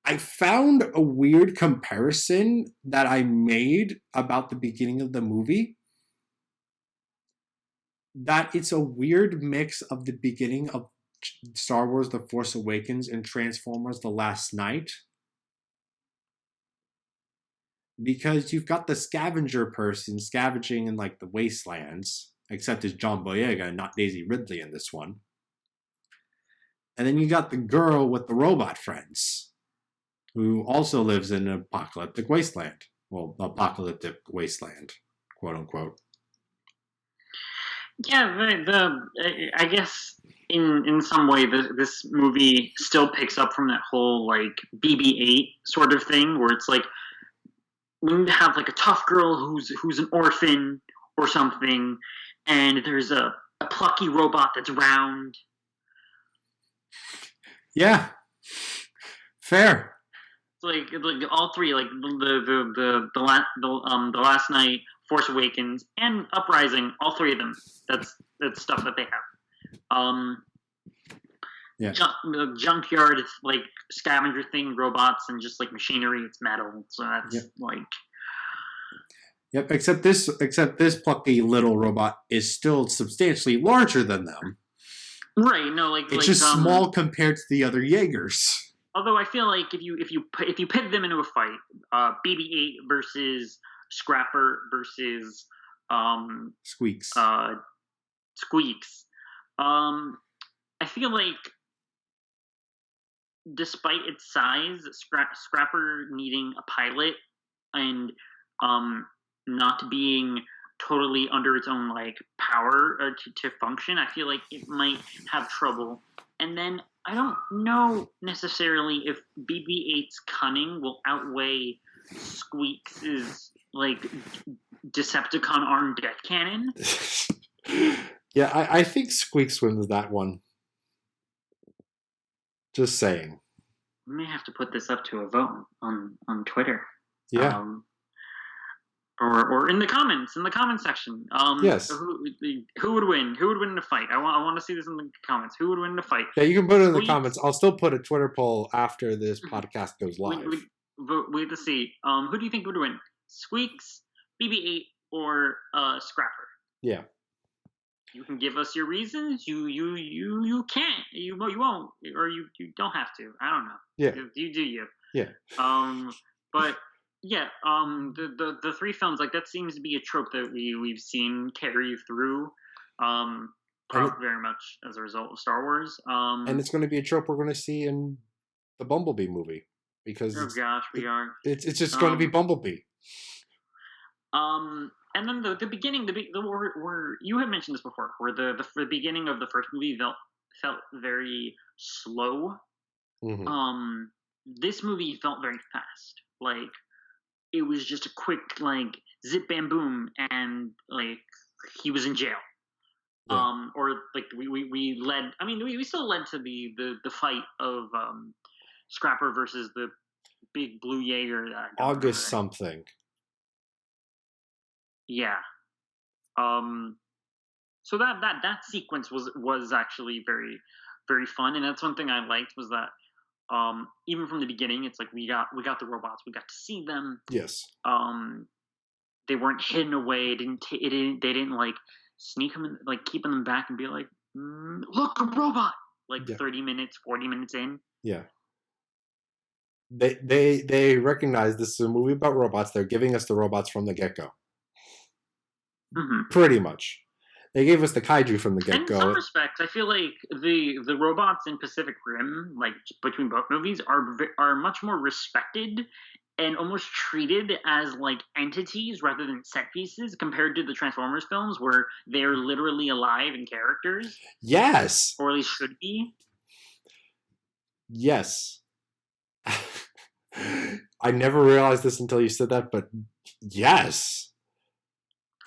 I found a weird comparison that I made about the beginning of the movie. That it's a weird mix of the beginning of Star Wars The Force Awakens and Transformers The Last Knight. Because you've got the scavenger person scavenging in like the wastelands, except it's John Boyega and not Daisy Ridley in this one. And then you got the girl with the robot friends, who also lives in an apocalyptic wasteland. Well, apocalyptic wasteland, quote unquote. Yeah, I guess in some way this movie still picks up from that whole like BB-8 sort of thing, where it's like we need to have like a tough girl who's an orphan or something, and there's a plucky robot that's round. Yeah, fair. It's like all three, like the Last Night, Force Awakens, and Uprising, all three of them. That's stuff that they have. Yeah. The junkyard, it's like scavenger thing, robots, and just like machinery. It's metal, so that's like. Yep. Except this plucky little robot is still substantially larger than them. Right. No, like it's just small compared to the other Jaegers. Although I feel like if you pit them into a fight, BB-8 versus Scrapper versus Squeaks. Squeaks. I feel like despite its size, Scrapper needing a pilot and not being totally under its own like power to function, I feel like it might have trouble. And then I don't know necessarily if BB-8's cunning will outweigh Squeaks' like Decepticon armed death cannon. Yeah, I think Squeaks wins that one. Just saying. We may have to put this up to a vote on Twitter. Yeah. Or in the comment section. Yes. Who would win? Who would win in a fight? I want to see this in the comments. Who would win in a fight? Yeah, you can put it in the comments. I'll still put a Twitter poll after this podcast goes live. We have to see. Who do you think would win? Squeaks, BB-8, or Scrapper? Yeah. You can give us your reasons. You can't. You won't, or you don't have to. I don't know. Yeah. You do you. Yeah. But. Yeah, the three films, like, that seems to be a trope that we've seen carry through very much as a result of Star Wars. And it's going to be a trope we're going to see in the Bumblebee movie. Because we are. It's just going to be Bumblebee. and then the beginning, where you had mentioned this before, where the beginning of the first movie felt very slow. Mm-hmm. This movie felt very fast. Like it was just a quick like zip bam boom, and like he was in jail. Yeah. Or like we led. I mean, we still led to the fight of Scrapper versus the big blue Jaeger. That I don't remember August the name. something. Yeah. So that sequence was actually very very fun, and that's one thing I liked was that even from the beginning, it's like we got the robots, we got to see them. Yes. They weren't hidden away. They didn't like sneak them in, like keeping them back and be like, look, a robot. Like Yeah. 30 minutes, 40 minutes in. Yeah. They recognize this is a movie about robots. They're giving us the robots from the get-go. Mm-hmm. Pretty much. They gave us the kaiju from the get-go. And in some respects, I feel like the robots in Pacific Rim, like between both movies, are much more respected and almost treated as like entities rather than set pieces compared to the Transformers films, where they're literally alive and characters. Yes. Or at least should be. Yes. I never realized this until you said that, but yes.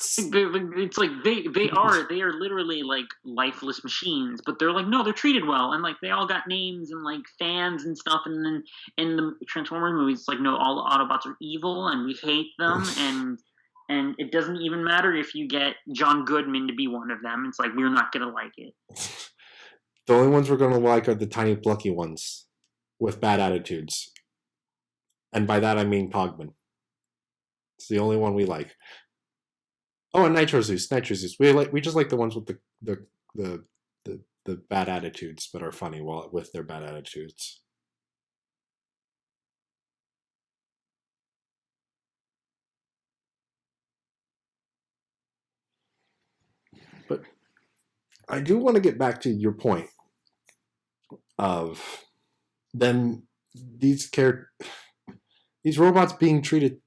It's like they are literally like lifeless machines, but they're like, no, they're treated well, and like they all got names and like fans and stuff. And then in the Transformers movies, it's like, no, all the Autobots are evil and we hate them, and it doesn't even matter if you get John Goodman to be one of them. It's like, we're not gonna like it. The only ones we're gonna like are the tiny plucky ones with bad attitudes, and by that I mean Pogman. It's the only one we like. Oh, and Nitro Zeus. We just like the ones with the bad attitudes, but are funny while with their bad attitudes. But I do want to get back to your point of then these robots being treated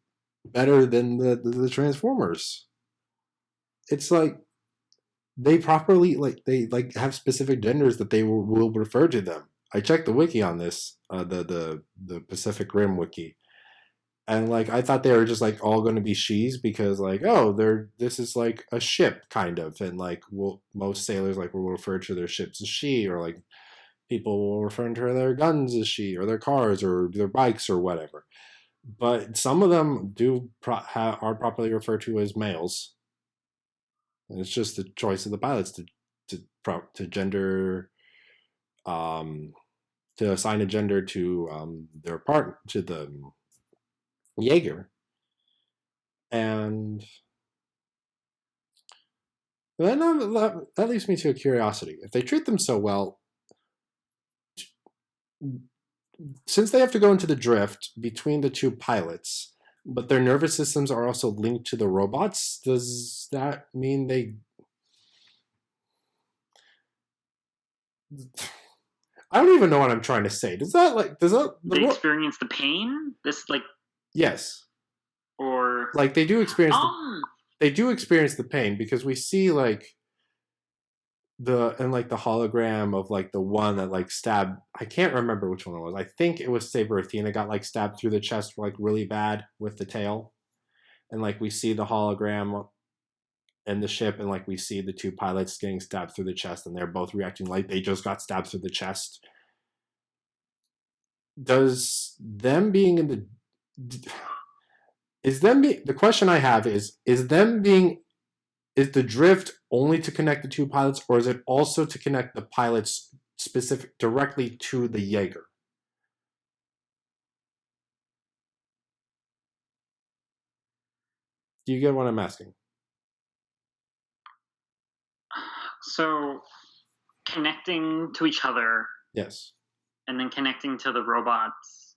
better than the Transformers. It's like they properly they have specific genders that they will refer to them. I checked the wiki on this, the Pacific Rim wiki, and like I thought they were just like all going to be she's because like, oh, this is like a ship kind of, and like most sailors like will refer to their ships as she, or like people will refer to their guns as she, or their cars or their bikes or whatever. But some of them are properly referred to as males. And it's just the choice of the pilots to gender, to assign a gender to their part to the Jaeger, and then that leads me to a curiosity. If they treat them so well, since they have to go into the drift between the two pilots, but their nervous systems are also linked to the robots, does that mean they... I don't even know what I'm trying to say. They experience the pain? This like... Yes. Or... Like they do experience the pain because we see like the hologram of like the one that like stabbed, I can't remember which one it was. I think it was Saber Athena got like stabbed through the chest like really bad with the tail. And like we see the hologram in the ship and like we see the two pilots getting stabbed through the chest and they're both reacting like they just got stabbed through the chest. Does them being in the... the question I have is the drift only to connect the two pilots, or is it also to connect the pilots directly to the Jaeger? Do you get what I'm asking? So, connecting to each other. Yes. And then connecting to the robots.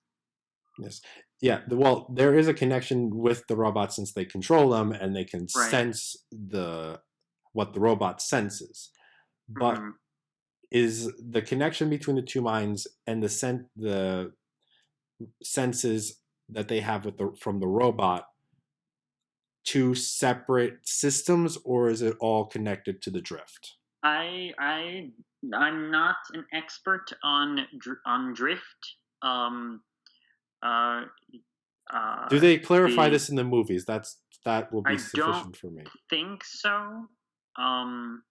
Yes. Yeah. Well, there is a connection with the robots since they control them and they can sense what the robot senses. But is the connection between the two minds and the senses that they have from the robot two separate systems, or is it all connected to the drift? I'm not an expert on drift. Uh, Do they clarify the this in the movies? That will be I don't sufficient for me. think so. Um,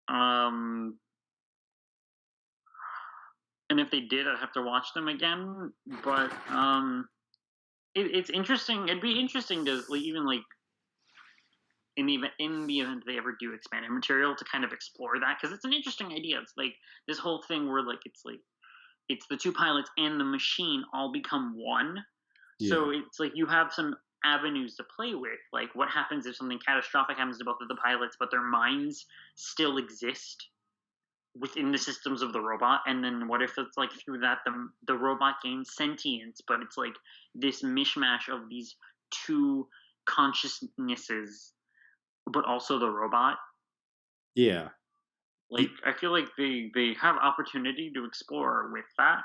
um, and if they did, I'd have to watch them again. But it's interesting. It'd be interesting to even like in the event they ever do expanded material to kind of explore that, because it's an interesting idea. It's like this whole thing where it's the two pilots and the machine all become one. Yeah. So it's like you have some avenues to play with. Like, what happens if something catastrophic happens to both of the pilots, but their minds still exist within the systems of the robot? And then what if it's like through that the robot gains sentience, but it's like this mishmash of these two consciousnesses, but also the robot? Yeah. Like, I feel like they have opportunity to explore with that.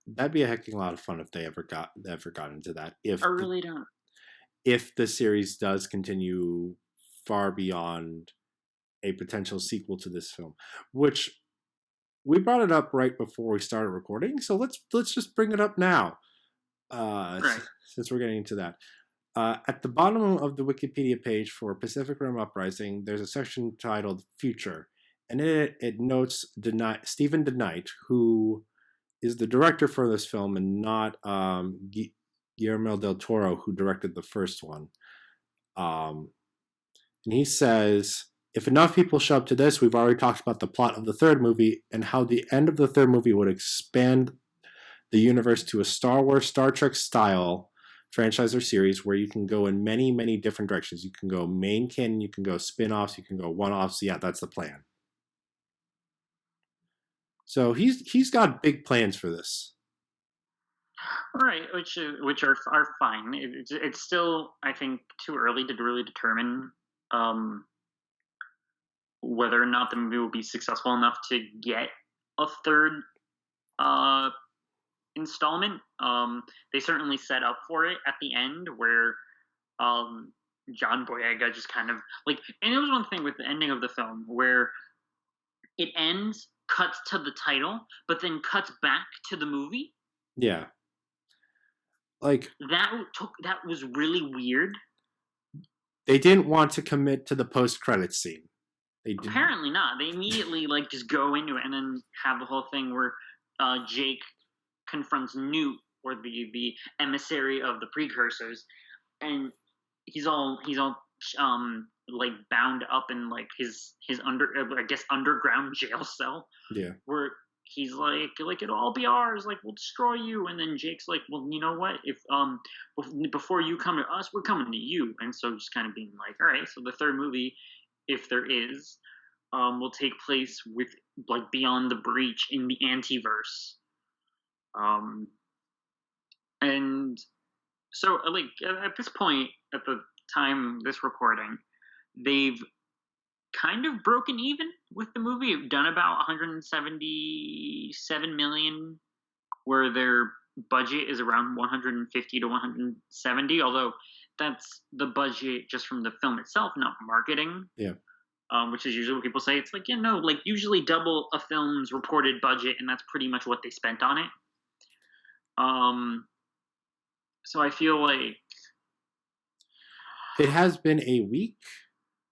That'd be a hecking lot of fun if they ever got into that. I really don't. If the series does continue far beyond a potential sequel to this film, which we brought it up right before we started recording, so let's just bring it up now. Right. Since we're getting into that. At the bottom of the Wikipedia page for Pacific Rim Uprising, there's a section titled Future, and in it notes Stephen DeKnight, who is the director for this film and not Guillermo del Toro, who directed the first one. And he says, if enough people show up to this, we've already talked about the plot of the third movie and how the end of the third movie would expand the universe to a Star Wars, Star Trek style franchise or series where you can go in many, many different directions. You can go main canon, you can go spin-offs, you can go one-offs. Yeah, that's the plan. So he's got big plans for this. Right, which are fine. It's still, I think, too early to really determine whether or not the movie will be successful enough to get a third installment. They certainly set up for it at the end, where John Boyega just kind of like, and it was one thing with the ending of the film where it ends, cuts to the title, but then cuts back to the movie. Yeah. Like that was really weird. They didn't want to commit to the post-credits scene. Apparently not. They immediately like just go into it and then have the whole thing where Jake confronts Newt, or the emissary of the precursors, and he's all like bound up in like his underground jail cell. Yeah. Where he's like it'll all be ours, like we'll destroy you, and then Jake's like, well, you know what, if before you come to us, we're coming to you. And so just kind of being like, all right, so the third movie, if there is, will take place with like beyond the breach in the antiverse. And so like at this point, at the time this recording, they've kind of broken even with the movie. They've done about 177 million, where their budget is around 150 to 170, although that's the budget just from the film itself, not marketing. Yeah. Which is usually what people say. It's like, like usually double a film's reported budget, and that's pretty much what they spent on it. So I feel like it has been a week.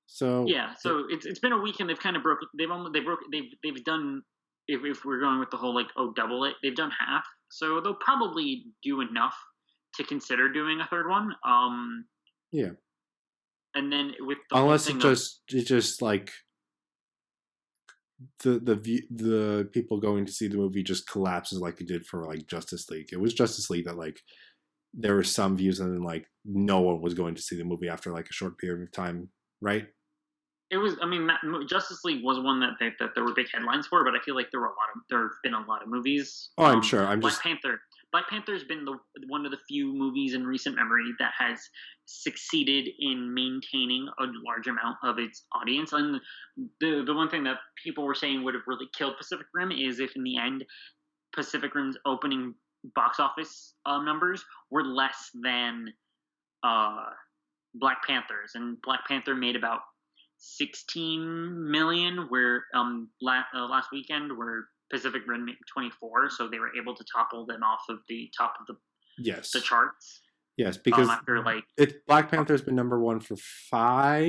So yeah, so it's been a week, and they've kind of broken. They've done. If we're going with the whole like, double it, they've done half. So they'll probably do enough to consider doing a third one. Yeah. And then with the unless it just like the people going to see the movie just collapses like it did for like Justice League. It was Justice League that like there were some views, and then like no one was going to see the movie after like a short period of time, right? It was. I mean, Justice League was one that there were big headlines for, but I feel like there have been a lot of movies. Oh, I'm sure. Black Panther Black Panther's been one of the few movies in recent memory that has succeeded in maintaining a large amount of its audience. And the one thing that people were saying would have really killed Pacific Rim is if in the end Pacific Rim's opening box office numbers were less than Black Panther's, and Black Panther made about 16 million, where last weekend where Pacific Rim made 24, so they were able to topple them off of the top of the charts. Yes, because after Black Panther's been number one for 5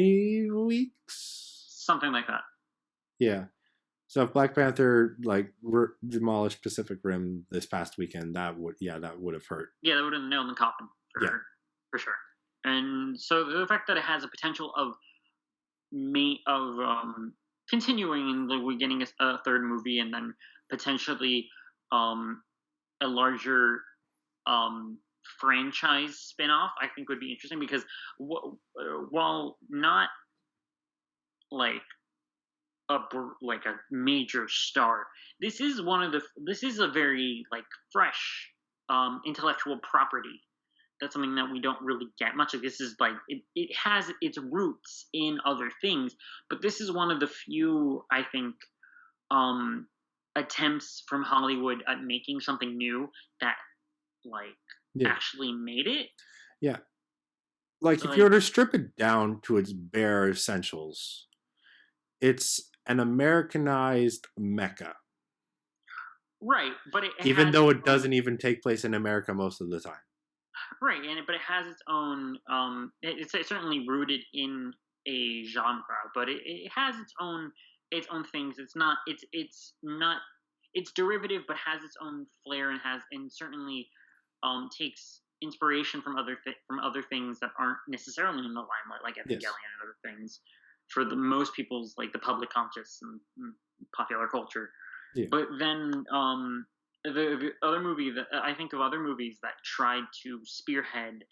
weeks, something like that. Yeah, so if Black Panther demolished Pacific Rim this past weekend, that would have hurt. Yeah, that would have nailed the coffin for sure. And so the fact that it has a potential of continuing, and we're getting a third movie, and then potentially a larger franchise spin-off, I think would be interesting, because while not like a major star, this is a very fresh intellectual property. That's something that we don't really get much of. This is it has its roots in other things, but this is one of the few, I think, attempts from Hollywood at making something new that actually made it. Yeah. If you were to strip it down to its bare essentials, it's an Americanized Mecca. Right, but even though it doesn't even take place in America most of the time. Right, but it has its own. It's certainly rooted in a genre, but it has its own things. It's not. It's derivative, but has its own flair, and certainly takes inspiration from other things that aren't necessarily in the limelight, like Evangelion and other things. For the most people's the public conscious and popular culture, but then the other movie that I think of, other movies that tried to spearhead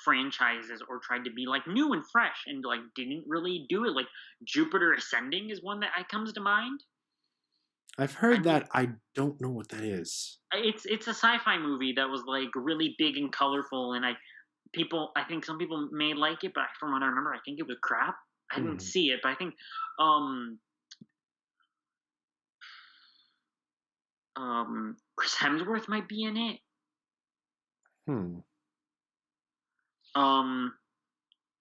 franchises or tried to be new and fresh and didn't really do it. Jupiter Ascending is one that comes to mind. I've heard that. I don't know what that is. It's a sci-fi movie that was really big and colorful, and I think some people may like it, but from what I remember, I think it was crap. I didn't see it, but I think Chris Hemsworth might be in it.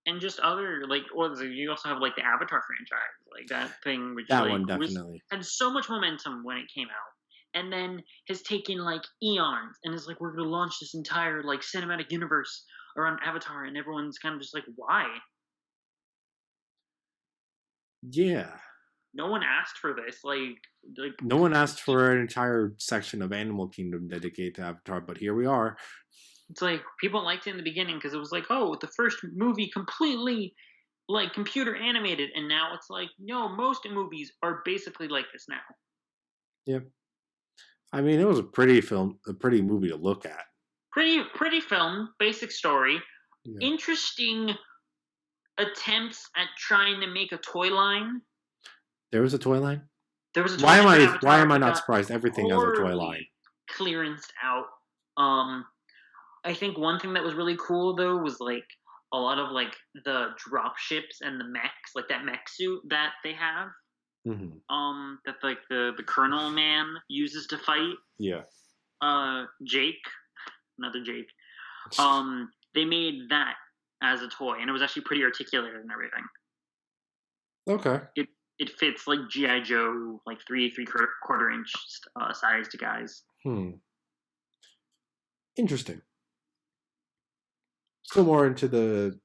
And just other you also have the Avatar franchise, that thing, which that one definitely had so much momentum when it came out, and then has taken eons, and is we're going to launch this entire cinematic universe around Avatar, and everyone's kind of just why? Yeah. No one asked for this. No one asked for an entire section of Animal Kingdom dedicated to Avatar, but here we are. It's people liked it in the beginning because it was the first movie completely computer animated, and now it's no, most movies are basically like this now. Yep. I mean, it was a pretty movie to look at. Pretty film, basic story, interesting attempts at trying to make a toy line. There was a toy line? There was a toy line. Why am I not surprised? Everything has a toy line. Clearanced out. I think one thing that was really cool though was a lot of the drop ships and the mechs, that mech suit that they have. Mm-hmm. That the Colonel man uses to fight. Yeah. Jake, another Jake. They made that as a toy, and it was actually pretty articulated and everything. Okay. It fits G.I. Joe, 3.75 inch sized guys. Interesting. Still more into the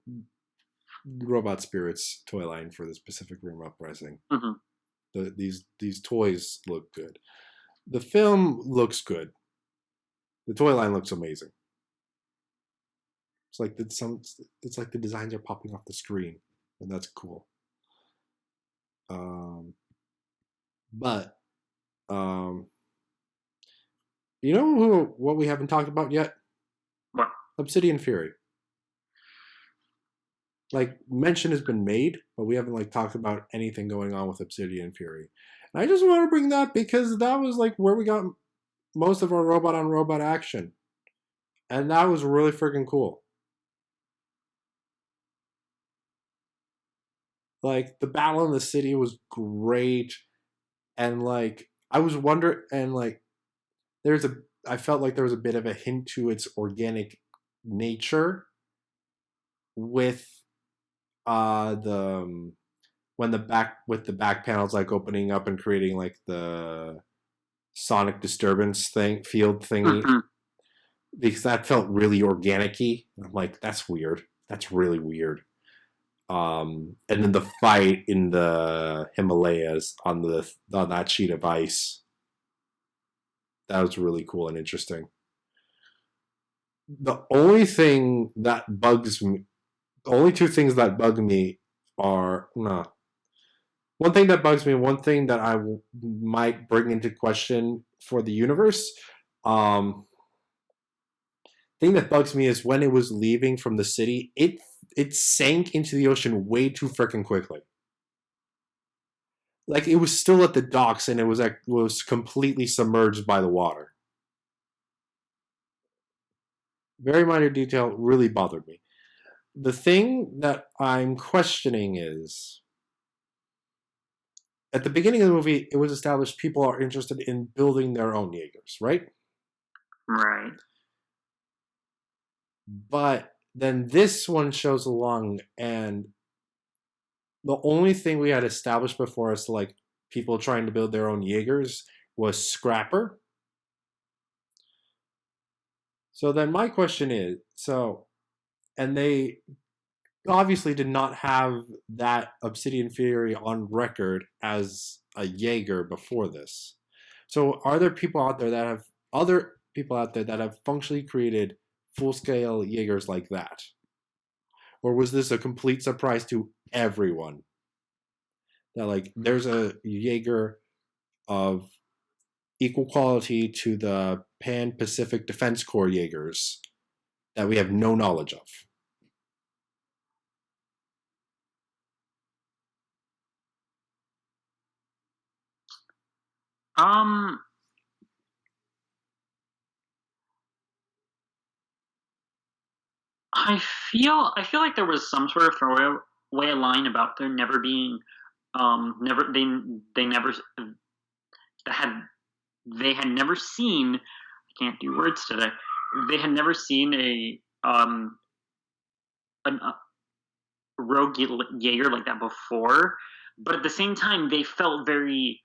Robot Spirits toy line for this Pacific Rim Uprising. Mm-hmm. These toys look good. The film looks good. The toy line looks amazing. It's like the designs are popping off the screen, and that's cool. But you know what we haven't talked about yet? What? Obsidian Fury. Mention has been made, but we haven't talked about anything going on with Obsidian Fury. And I just want to bring that because that was where we got most of our robot on robot action. And that was really freaking cool. Like the battle in the city was great, and like I was wondering, and like I felt like there was a bit of a hint to its organic nature with the when the back panels like opening up and creating like the sonic disturbance field thingy, Mm-hmm. because that felt really organic-y. I'm like, that's weird. That's really weird. And then the fight in the Himalayas on that sheet of ice, that was really cool and interesting. The only thing that bugs me, the only two things that bug me are one thing that bugs me, one thing that might bring into question for the universe. Thing that bugs me is when it was leaving from the city, it sank into the ocean way too freaking quickly. Like it was still at the docks and it was completely submerged by the water. Very minor detail, really bothered me. The thing that I'm questioning is at the beginning of the movie, it was established people are interested in building their own Jaegers, right? Right. But then this one shows along, and the only thing we had established before us, like people trying to build their own Jaegers, was Scrapper. So then my question is, and they obviously did not have that Obsidian Fury on record as a Jaeger before this. So are there people out there that have other people out there that have functionally created full-scale Jaegers like that? Or was this a complete surprise to everyone? That like there's a Jaeger of equal quality to the Pan Pacific Defense Corps Jaegers that we have no knowledge of. Um, I feel like there was some sort of throwaway line about there never being never they never had they had never seen, I can't do words today. They had never seen an rogue Jaeger like that before, but at the same time they felt very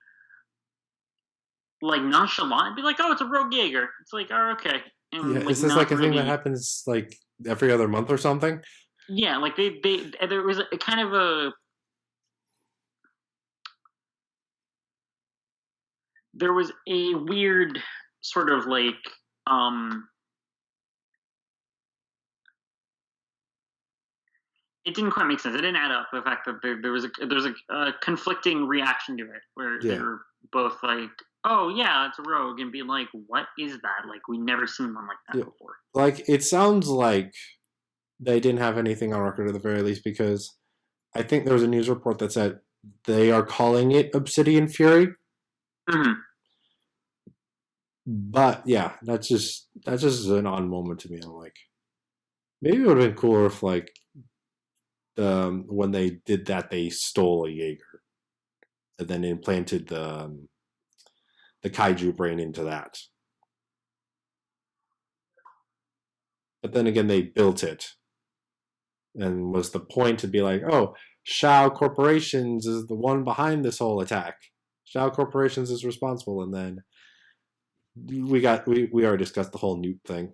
like nonchalant, be like, "Oh, it's a rogue Jaeger." It's like, "Oh, okay," Yeah, and like is this like not a thing that really. happens like every other month or something? Yeah, like they there was a kind of a there was a weird sort of like um it didn't quite make sense. It didn't add up. The fact that there's a conflicting reaction to it, where they Yeah. were both like, "Oh yeah, it's a rogue," and being like, "What is that? Like we never seen one like that Yeah. before." Like it sounds like they didn't have anything on record at the very least, because I think there was a news report that said they are calling it Obsidian Fury. Mm-hmm. But yeah, that's just an odd moment to me. I'm like, maybe it would have been cooler if like when they did that they stole a Jaeger and then implanted the kaiju brain into that. But then again, they built it, and was the point to be like, oh, Shao Corporations is the one behind this whole attack. Shao Corporations is responsible, and then we already discussed the whole Newt thing.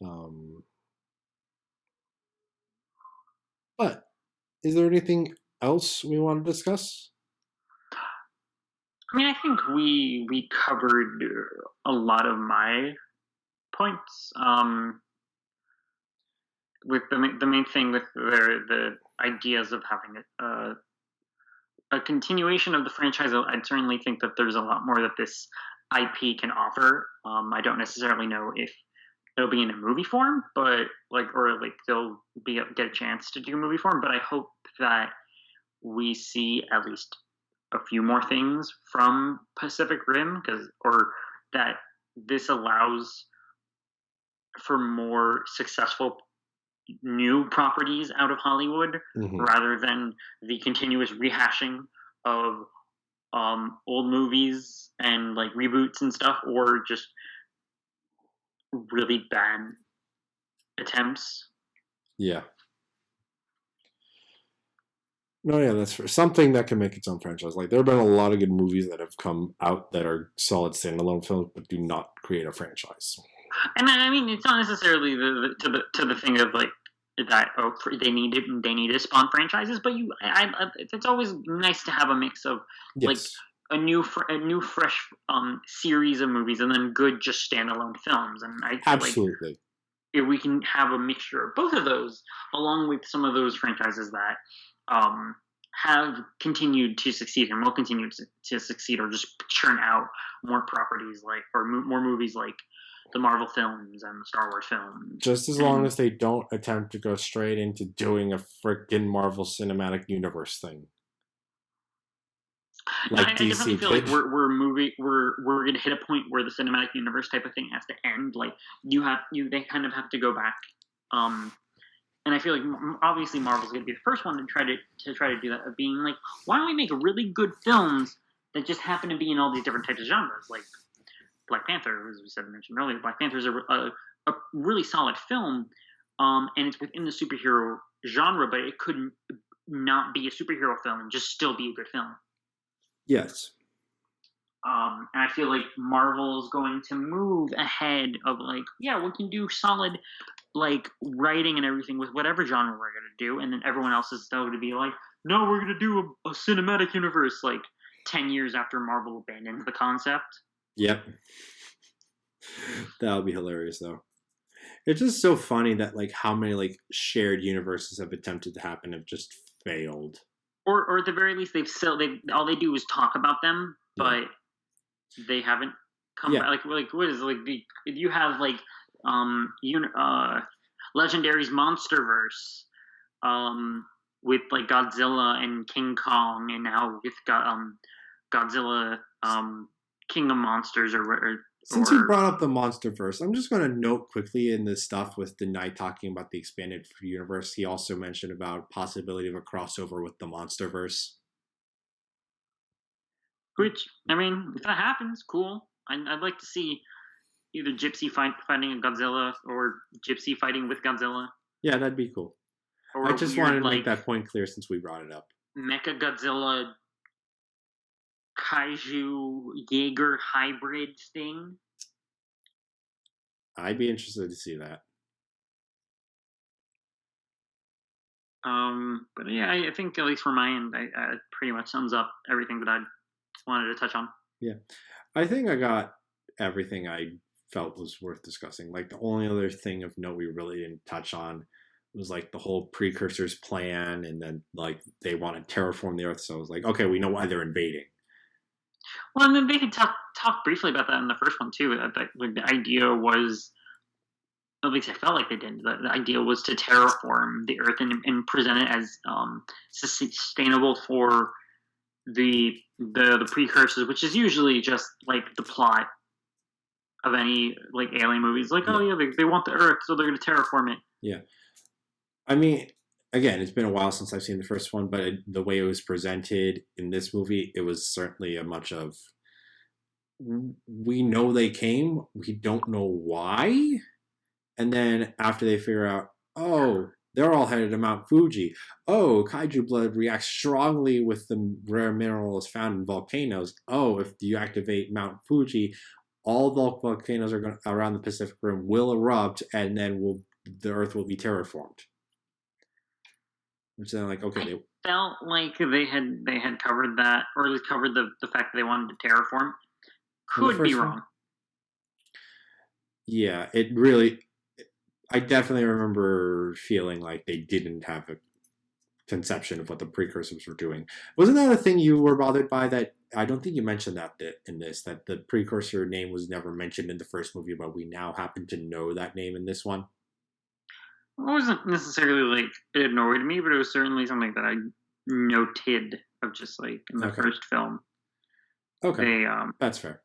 Um, but is there anything else we want to discuss? I mean, I think we covered a lot of my points. With the main thing with the ideas of having a continuation of the franchise, I'd certainly think that there's a lot more that this IP can offer. I don't necessarily know if it'll be in a movie form, but or they'll get a chance to do movie form. But I hope that we see at least a few more things from Pacific Rim, or that this allows for more successful new properties out of Hollywood, rather than the continuous rehashing of old movies and like reboots and stuff, or just really bad attempts. Yeah. No, yeah, that's for something that can make its own franchise. Like there have been a lot of good movies that have come out that are solid standalone films, but do not create a franchise. And I mean, it's not necessarily to the thing of like that. Oh, they need to spawn franchises, but it's always nice to have a mix of like a new fresh series of movies, and then good just standalone films. And I feel absolutely. Like if we can have a mixture of both of those, along with some of those franchises that have continued to succeed and will continue to succeed, or just churn out more properties more movies like the Marvel films and the Star Wars films. Just as long as they don't attempt to go straight into doing a freaking Marvel Cinematic Universe thing. Like I definitely feel like we're gonna hit a point where the cinematic universe type of thing has to end. Like they kind of have to go back. And I feel like obviously Marvel's gonna be the first one to try to do that, of being like, why don't we make really good films that just happen to be in all these different types of genres, like Black Panther, as we mentioned earlier. Black Panther is a really solid film, and it's within the superhero genre, but it couldn't not be a superhero film and just still be a good film. Yes. And I feel like Marvel is going to move ahead of like, yeah, we can do solid like writing and everything with whatever genre we're going to do, and then everyone else is still going to be like, no, we're going to do a cinematic universe like 10 years after Marvel abandoned the concept. Yep. That would be hilarious, though. It's just so funny that like how many like shared universes have attempted to happen have just failed. Or at the very least, all they do is talk about them, but they haven't come back. Like what is like you have like Legendary's MonsterVerse, with like Godzilla and King Kong, and now with Godzilla King of Monsters Since you brought up the MonsterVerse, I'm just going to note quickly in this stuff with the Knight talking about the expanded universe, he also mentioned about possibility of a crossover with the MonsterVerse. Which, I mean, if that happens, cool. I'd like to see either Gypsy fighting a Godzilla or Gypsy fighting with Godzilla. Yeah, that'd be cool. I just wanted to make that point clear since we brought it up. Mecha Godzilla Kaiju Jaeger hybrid thing. I'd be interested to see that. But yeah, I think at least from my end, I pretty much sums up everything that I wanted to touch on. Yeah, I think I got everything I felt was worth discussing. Like the only other thing of note we really didn't touch on was like the whole Precursors plan, and then like they want to terraform the Earth. So I was like, okay, we know why they're invading. Well, and then they could talk briefly about that in the first one too. That like, the idea was, at least I felt like they did. The idea was to terraform the Earth and present it as sustainable for the precursors, which is usually just like the plot of any like alien movies. Like, oh yeah, they want the Earth, so they're going to terraform it. Yeah, I mean, again, it's been a while since I've seen the first one, but the way it was presented in this movie, it was certainly a much of, we know they came, we don't know why, and then after they figure out, oh, they're all headed to Mount Fuji. Oh, kaiju blood reacts strongly with the rare minerals found in volcanoes. Oh, if you activate Mount Fuji, all the volcanoes around the Pacific Rim will erupt, and then the Earth will be terraformed. Which then, like, okay, I felt like they had covered that, or at least covered the fact that they wanted to terraform. Could be wrong. Yeah, it really. I definitely remember feeling like they didn't have a conception of what the precursors were doing. Wasn't that a thing you were bothered by? That I don't think you mentioned that in this, that the precursor name was never mentioned in the first movie, but we now happen to know that name in this one. It wasn't necessarily like it annoyed me, but it was certainly something that I noted of just like in the Okay. first film. Okay, They that's fair.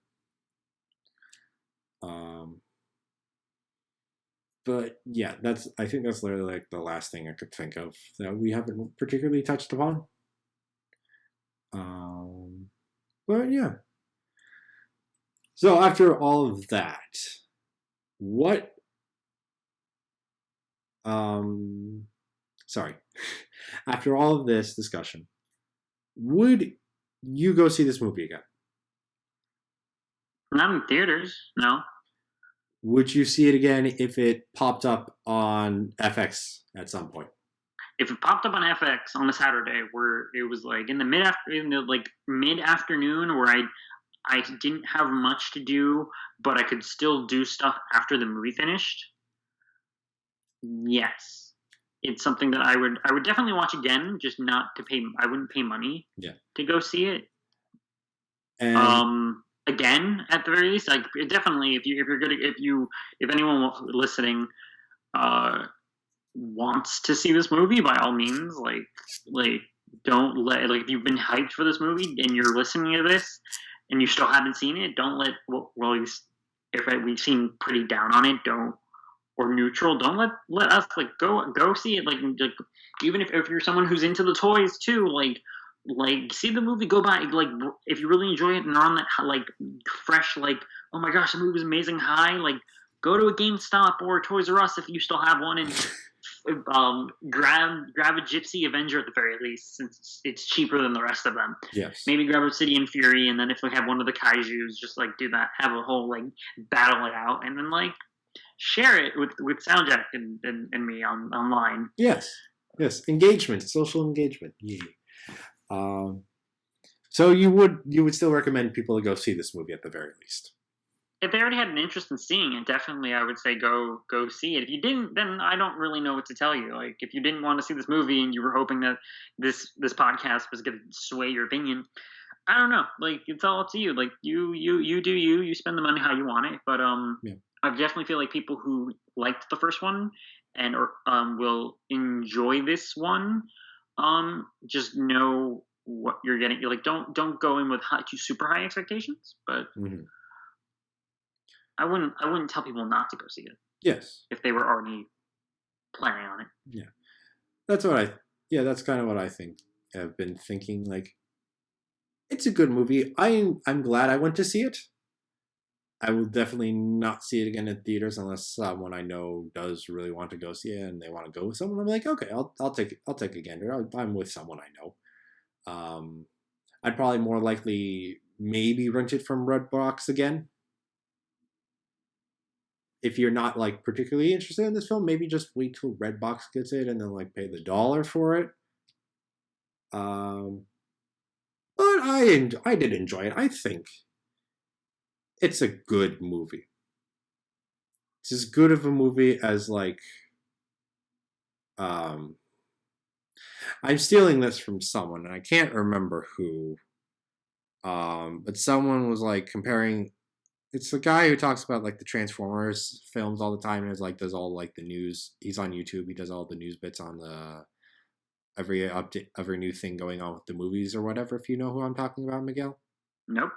But yeah, I think that's literally like the last thing I could think of that we haven't particularly touched upon. But yeah. So after all of that, what sorry. After all of this discussion, would you go see this movie again? not in theaters, no. Would you see it again if it popped up on FX at some point? If it popped up on FX on a Saturday, where it was like in the mid afternoon, where I didn't have much to do, but I could still do stuff after the movie finished. Yes, it's something that I would definitely watch again, just not to pay. I wouldn't pay money to go see it. And Again, at the very least, like definitely, if anyone listening wants to see this movie, by all means, like don't let, like, if you've been hyped for this movie and you're listening to this and you still haven't seen it, don't let, well, if we seem pretty down on it, or neutral, don't let us like go see it, like even if you're someone who's into the toys too, like see the movie, go by, like if you really enjoy it and are on that like fresh, like, oh my gosh, the movie was amazing high, like go to a GameStop or Toys R Us if you still have one, and grab a Gypsy Avenger at the very least, since it's cheaper than the rest of them. yes, Maybe grab Obsidian Fury, and then if we have one of the Kaijus, just like do that, have a whole like battle it out, and then like share it with SoundJack and me online. yes, engagement, social engagement. Yeah. So you would still recommend people to go see this movie at the very least? If they already had an interest in seeing it, definitely I would say go see it. If you didn't, then I don't really know what to tell you. Like, if you didn't want to see this movie and you were hoping that this podcast was going to sway your opinion, I don't know. Like, it's all up to you. Like, you do you spend the money how you want it. But I definitely feel like people who liked the first one and will enjoy this one, just know what you're getting. You're like, don't go in with super high expectations, but. Mm-hmm. I wouldn't tell people not to go see it. Yes. If they were already planning on it. Yeah. That's kind of what I think. I've been thinking, like, it's a good movie. I'm glad I went to see it. I will definitely not see it again in theaters unless someone I know does really want to go see it and they want to go with someone. I'm like, okay, I'll take a gander. I'm with someone I know. I'd probably more likely maybe rent it from Redbox again. If you're not like particularly interested in this film, maybe just wait till Redbox gets it and then like pay the $1 for it. But I did enjoy it. I think it's a good movie. It's as good of a movie as like I'm stealing this from someone and I can't remember who. But someone was like comparing. It's the guy who talks about like the Transformers films all the time and is like does all like the news. He's on YouTube. He does all the news bits on the every update, every new thing going on with the movies or whatever. If you know who I'm talking about, Miguel. Nope.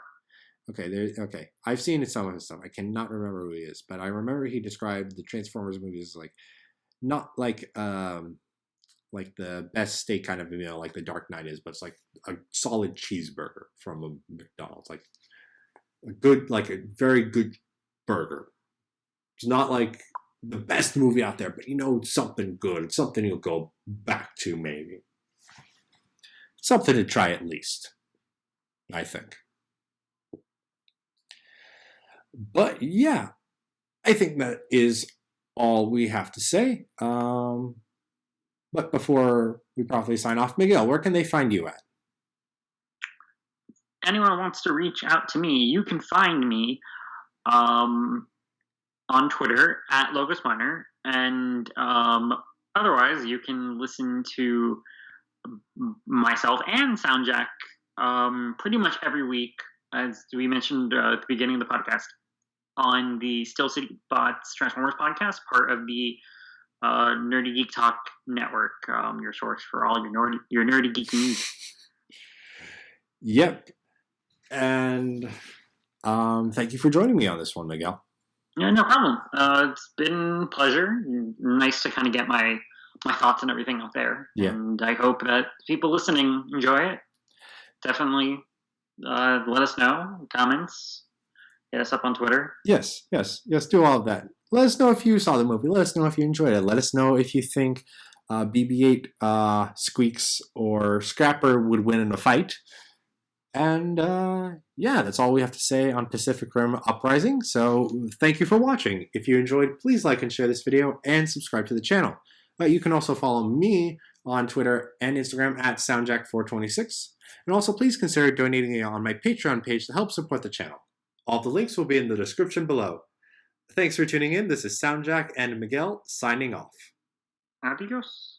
Okay. I've seen some of his stuff. I cannot remember who he is, but I remember he described the Transformers movies as like not like the best steak kind of meal like the Dark Knight is, but it's like a solid cheeseburger from a McDonald's, like. Like a very good burger. It's not like the best movie out there, but something good. It's something you'll go back to, maybe. Something to try at least, I think. But yeah, I think that is all we have to say. But before we properly sign off, Miguel, where can they find you at? Anyone wants to reach out to me, you can find me on Twitter at Logos Minor, and otherwise you can listen to myself and SoundJack pretty much every week, as we mentioned at the beginning of the podcast, on the Still City Bots Transformers podcast, part of the Nerdy Geek Talk Network, your source for all your nerdy geek news. Yep. And thank you for joining me on this one, Miguel. Yeah, no problem. It's been a pleasure. Nice to kind of get my thoughts and everything out there. Yeah. And I hope that people listening enjoy it. Definitely let us know. Comments. Hit us up on Twitter. Yes. Do all of that. Let us know if you saw the movie. Let us know if you enjoyed it. Let us know if you think BB-8, Squeaks, or Scrapper would win in a fight. And yeah, that's all we have to say on Pacific Rim Uprising. So thank you for watching. If you enjoyed, please like and share this video and subscribe to the channel. You can also follow me on Twitter and Instagram at SoundJack426. And also please consider donating on my Patreon page to help support the channel. All the links will be in the description below. Thanks for tuning in. This is SoundJack and Miguel signing off. Adios.